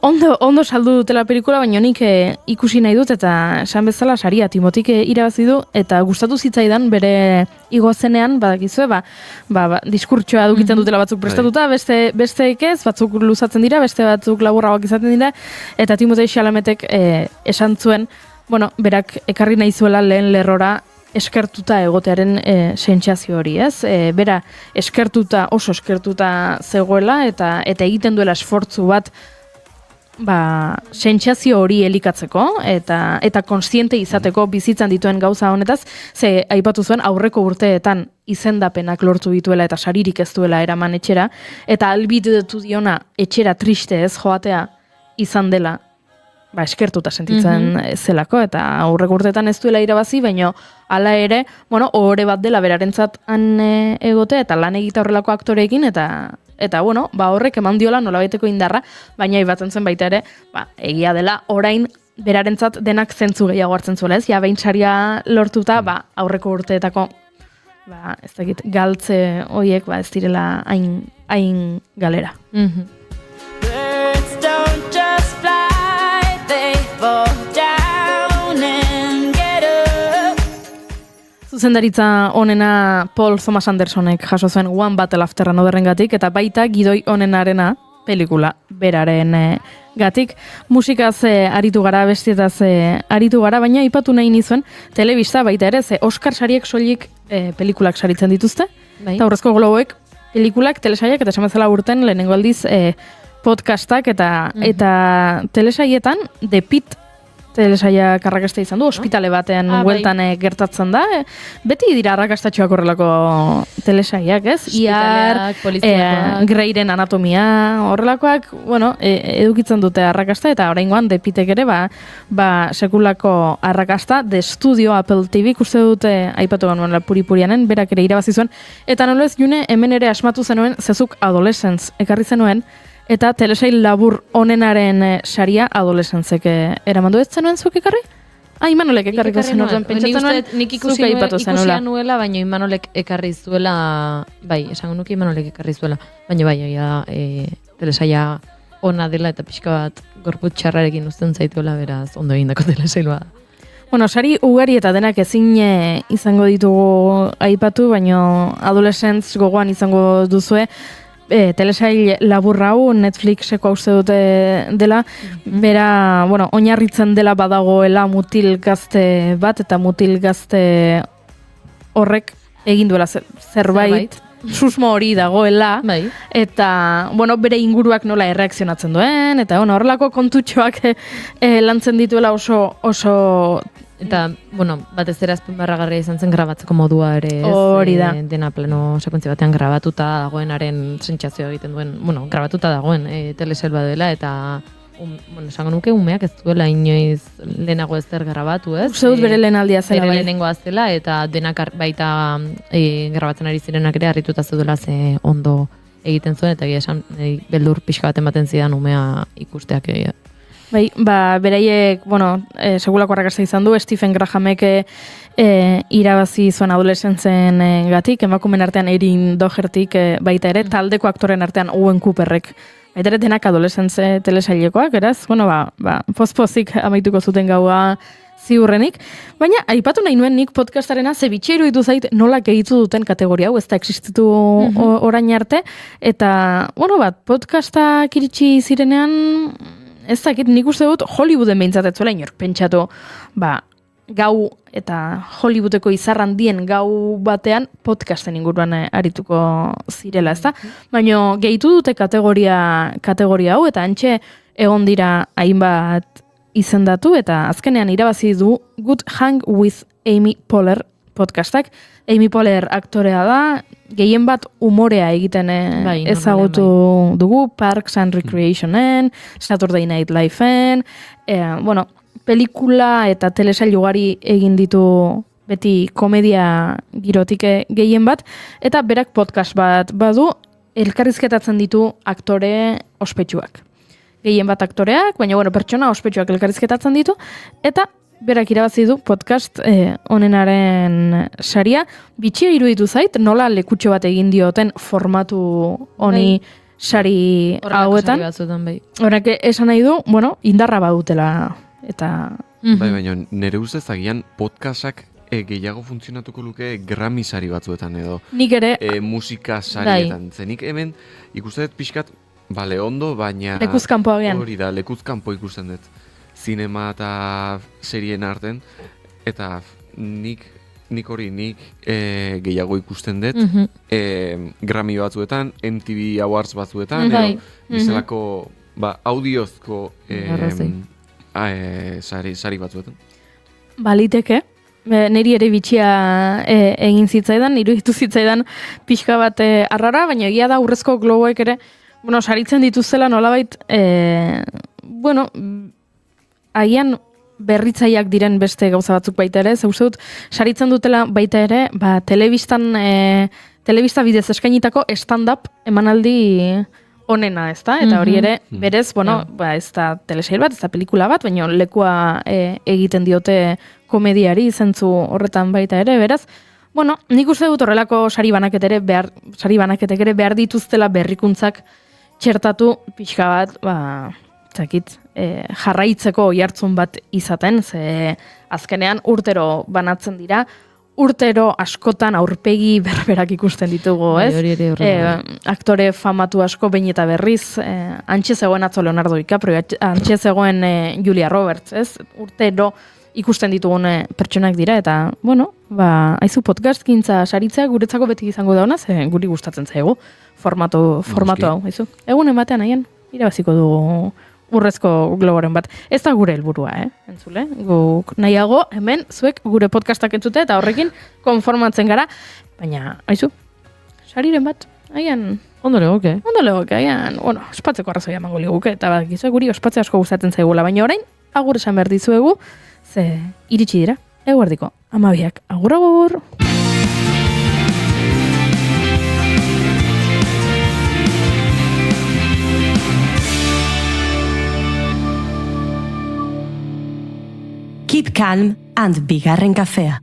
dutela pelikula, baina nik ikusi nahi dut eta esan bezala saria Timotik irabazi du, eta gustatu zitzaidan bere igozenean, badakizue, diskurtsoa dukiten dutela batzuk prestatuta, besteek ez, batzuk luzatzen dira, beste batzuk laburragoak izaten dira, eta Timotei Chalametek esan zuen, berak ekarri nahi zuela lehen lerrora eskertuta egotearen sentsazio hori, ez? Bera oso eskertuta zegoela, eta egiten duela esfortzu bat, sentsazio hori elikatzeko eta kontziente izateko bizitzan dituen gauza honetaz, ze aipatu zuen aurreko urteetan izendapenak lortu dituela eta saririk ez duela eraman etxera, eta albidetu diona etxera triste ez joatea izan dela, eskertuta sentitzen zelako, eta aurreko urteetan ez duela irabazi, baina hala ere, ohore bat dela berarentzat han egotea, eta lan egita horrelako aktoreekin, eta horrek eman diola nolabaiteko indarra, baina aipatzen zen baita ere, egia dela orain berarentzat denak zentzu gehiago hartzen zuela, ez? Ja behin saria lortuta, aurreko urteetako ez dakit, galtze horiek ez direla hain galera. Birds don't just fly, they fall down and get up. Zuzendaritza onena Paul Thomas Andersonek jaso zuen One Battle After Anotherrengatik, eta baita gidoi onenarena pelikula beraren gatik. Musikaz aritu gara, bestietaz aritu gara, baina ipatu nahi nizuen telebista baita ere, ze Oscar sariek soilik pelikulak saritzen dituzte, eta Aurrezko Globoek pelikulak, telesaiak, eta esan bezala urten lehenengo aldiz podcastak, eta telesaietan The Pit telesaia arrakasta izan du, ospitale batean bueltan gertatzen da. Beti dira arrakastatxoak horrelako telesaiak, ez? Ospitaleak, poliziakoak. Greyren anatomia, horrelakoak, edukitzen dute arrakasta, eta oraingoan depitek ere, sekulako arrakasta, The Studio Apple TV, uste dute, aipatu genuen puri-purianen, berak ere irabazi zuen, eta nolez, June, hemen ere asmatu zenuen, zezuk Adolescence ekarri zenuen, eta telesail labur onenaren saria adolescentzek eramandu ez zenuen zuk ekarri? Imanolek ekarriko zen orduan, pentsatzen nuen nik ikusi nuela, baina Imanolek ekarri zuela, esango nuke Imanolek ekarri zuela, baina telesaia ona dela eta pixka bat gorputz txarrarekin uzten zaituela, beraz ondo egindako telesailua da. Sari ugari eta denak ezin izango ditugu aipatu, baina adolescentz gogoan izango duzue, telesail laburra hau Netflixeko hauste dute dela, bera, oinarritzen dela badagoela mutil gazte bat, eta mutil gazte horrek egin duela zerbait, susmo hori dagoela, eta, bere inguruak nola erreakzionatzen duen, eta, horrelako kontutxoak lantzen dituela oso eta, batez ere azpimarragarria izan zen grabatzeko modua ere, ez? Hori da. Dena plano sekuentzia batean grabatuta dagoenaren sentsazioa egiten duen, grabatuta dagoen telesail dela, eta esango nuke umeak ez duela inoiz lehenago ezer grabatu, ez? Uste dut bere lehenaldia zela. Bere lehenengoa zela, eta denak baita grabatzen ari zirenak ere harrituta zeudela ze ondo egiten zuen, eta esan beldur pixka baten baten zidan umea ikusteak egia. Beraiek, segulako arrakasta izan du, Stephen Grahamek irabazi zuen adolescentzen gatik, emakumen artean Erin Dohertyk baita ere, taldeko aktoren artean Owen Cooperrek. Baita ere denak adolescentze telesailekoak, eraz? Pozpozik amaituko zuten gaua ziurrenik. Baina, aipatu nahi nuen nik podcastarena, zebitxe iruditu zait nola gehitu duten kategoria hau, ez da existitu orain arte, eta, podcastak iritsi zirenean, ez dakit, nik uste dut Hollywooden behintzat ez zuela inork pentsatu, gau eta Hollywoodeko izarran dien gau batean podcasten inguruan arituko zirela, ez da? Baina gehitu dute kategoria hau, eta antxe egon dira hainbat izendatu, eta azkenean irabazi du Good Hang with Amy Poehler podcastak. Amy Poehler aktorea da, gehien bat umorea egiten ezagutu dugu, Parks and Recreationen, Saturday Night Live-en, pelikula eta telesail ugari egin ditu beti komedia girotik gehien bat, eta berak podcast bat badu, elkarrizketatzen ditu aktore ospetsuak. Gehien bat aktoreak, baina pertsona ospetsuak elkarrizketatzen ditu, eta berak irabazi du podcast onenaren saria. Bitxia iruditu zait, nola lekutxo bat egin dioten formatu honi sari hauetan. Horrek esan nahi du, indarra badutela. Baina nire ustez agian podcastak gehiago funtzionatuko luke Grammy sari batzuetan edo. Nik ere. Musika sarietan. Zenik hemen ikusten dut pixkat, ondo, baina... Lekuzkanpo agian. Hori da, lekuzkanpo ikusten dut. Zinema eta serien arten, eta nik gehiago ikusten dut, Grammy batzuetan, MTV Awards batzuetan, edo bizalako audiozko Arrazoi. sari batzuetan. Baliteke, niri ere bitxia egin zitzaidan, iruditu zitzaidan pixka bat arrara, baina egia da urrezko globoek ere, saritzen dituztela nolabait, agian berritzaileak diren beste gauza batzuk baita ere, zeuzeut, saritzen dutela baita ere, telebista bidez eskainitako stand-up emanaldi onena, ezta? Eta hori ere, berez, ez da telesail bat, ez da pelikula bat, baina lekua egiten diote komediari zentzu horretan baita ere, beraz. Nik uste dut horrelako sari banaketek ere behar dituztela berrikuntzak txertatu pixka bat, jarraitzeko oihartzun bat izaten, ze azkenean urtero banatzen dira, urtero askotan aurpegi berberak ikusten ditugu, ez? Aktore famatu asko behin eta berriz, antxe zegoen atzo Leonardo DiCaprio, antxe zegoen Julia Roberts, ez? Urtero ikusten ditugun pertsonak dira, eta, haizu podcastgintza saritzea guretzako beti izango da ona, ze guri gustatzen zaigu formatu hau, haizu. Egunen batean haien, irabaziko dugu urrezko globoren bat. Ez da gure helburua, entzule? Guk nahiago, hemen, zuek gure podcastak entzute eta horrekin konformatzen gara, baina, haizu, sariren bat, haian... Ondo legoke. Haian, ospatzeko arrazoia emango liguke, eta gizu, guri ospatze asko gustatzen zaigula, baina orain, agur esan behar dizuegu, ze iritsi dira, eguerdiko, 12, agur! Keep calm and bigarren kafea.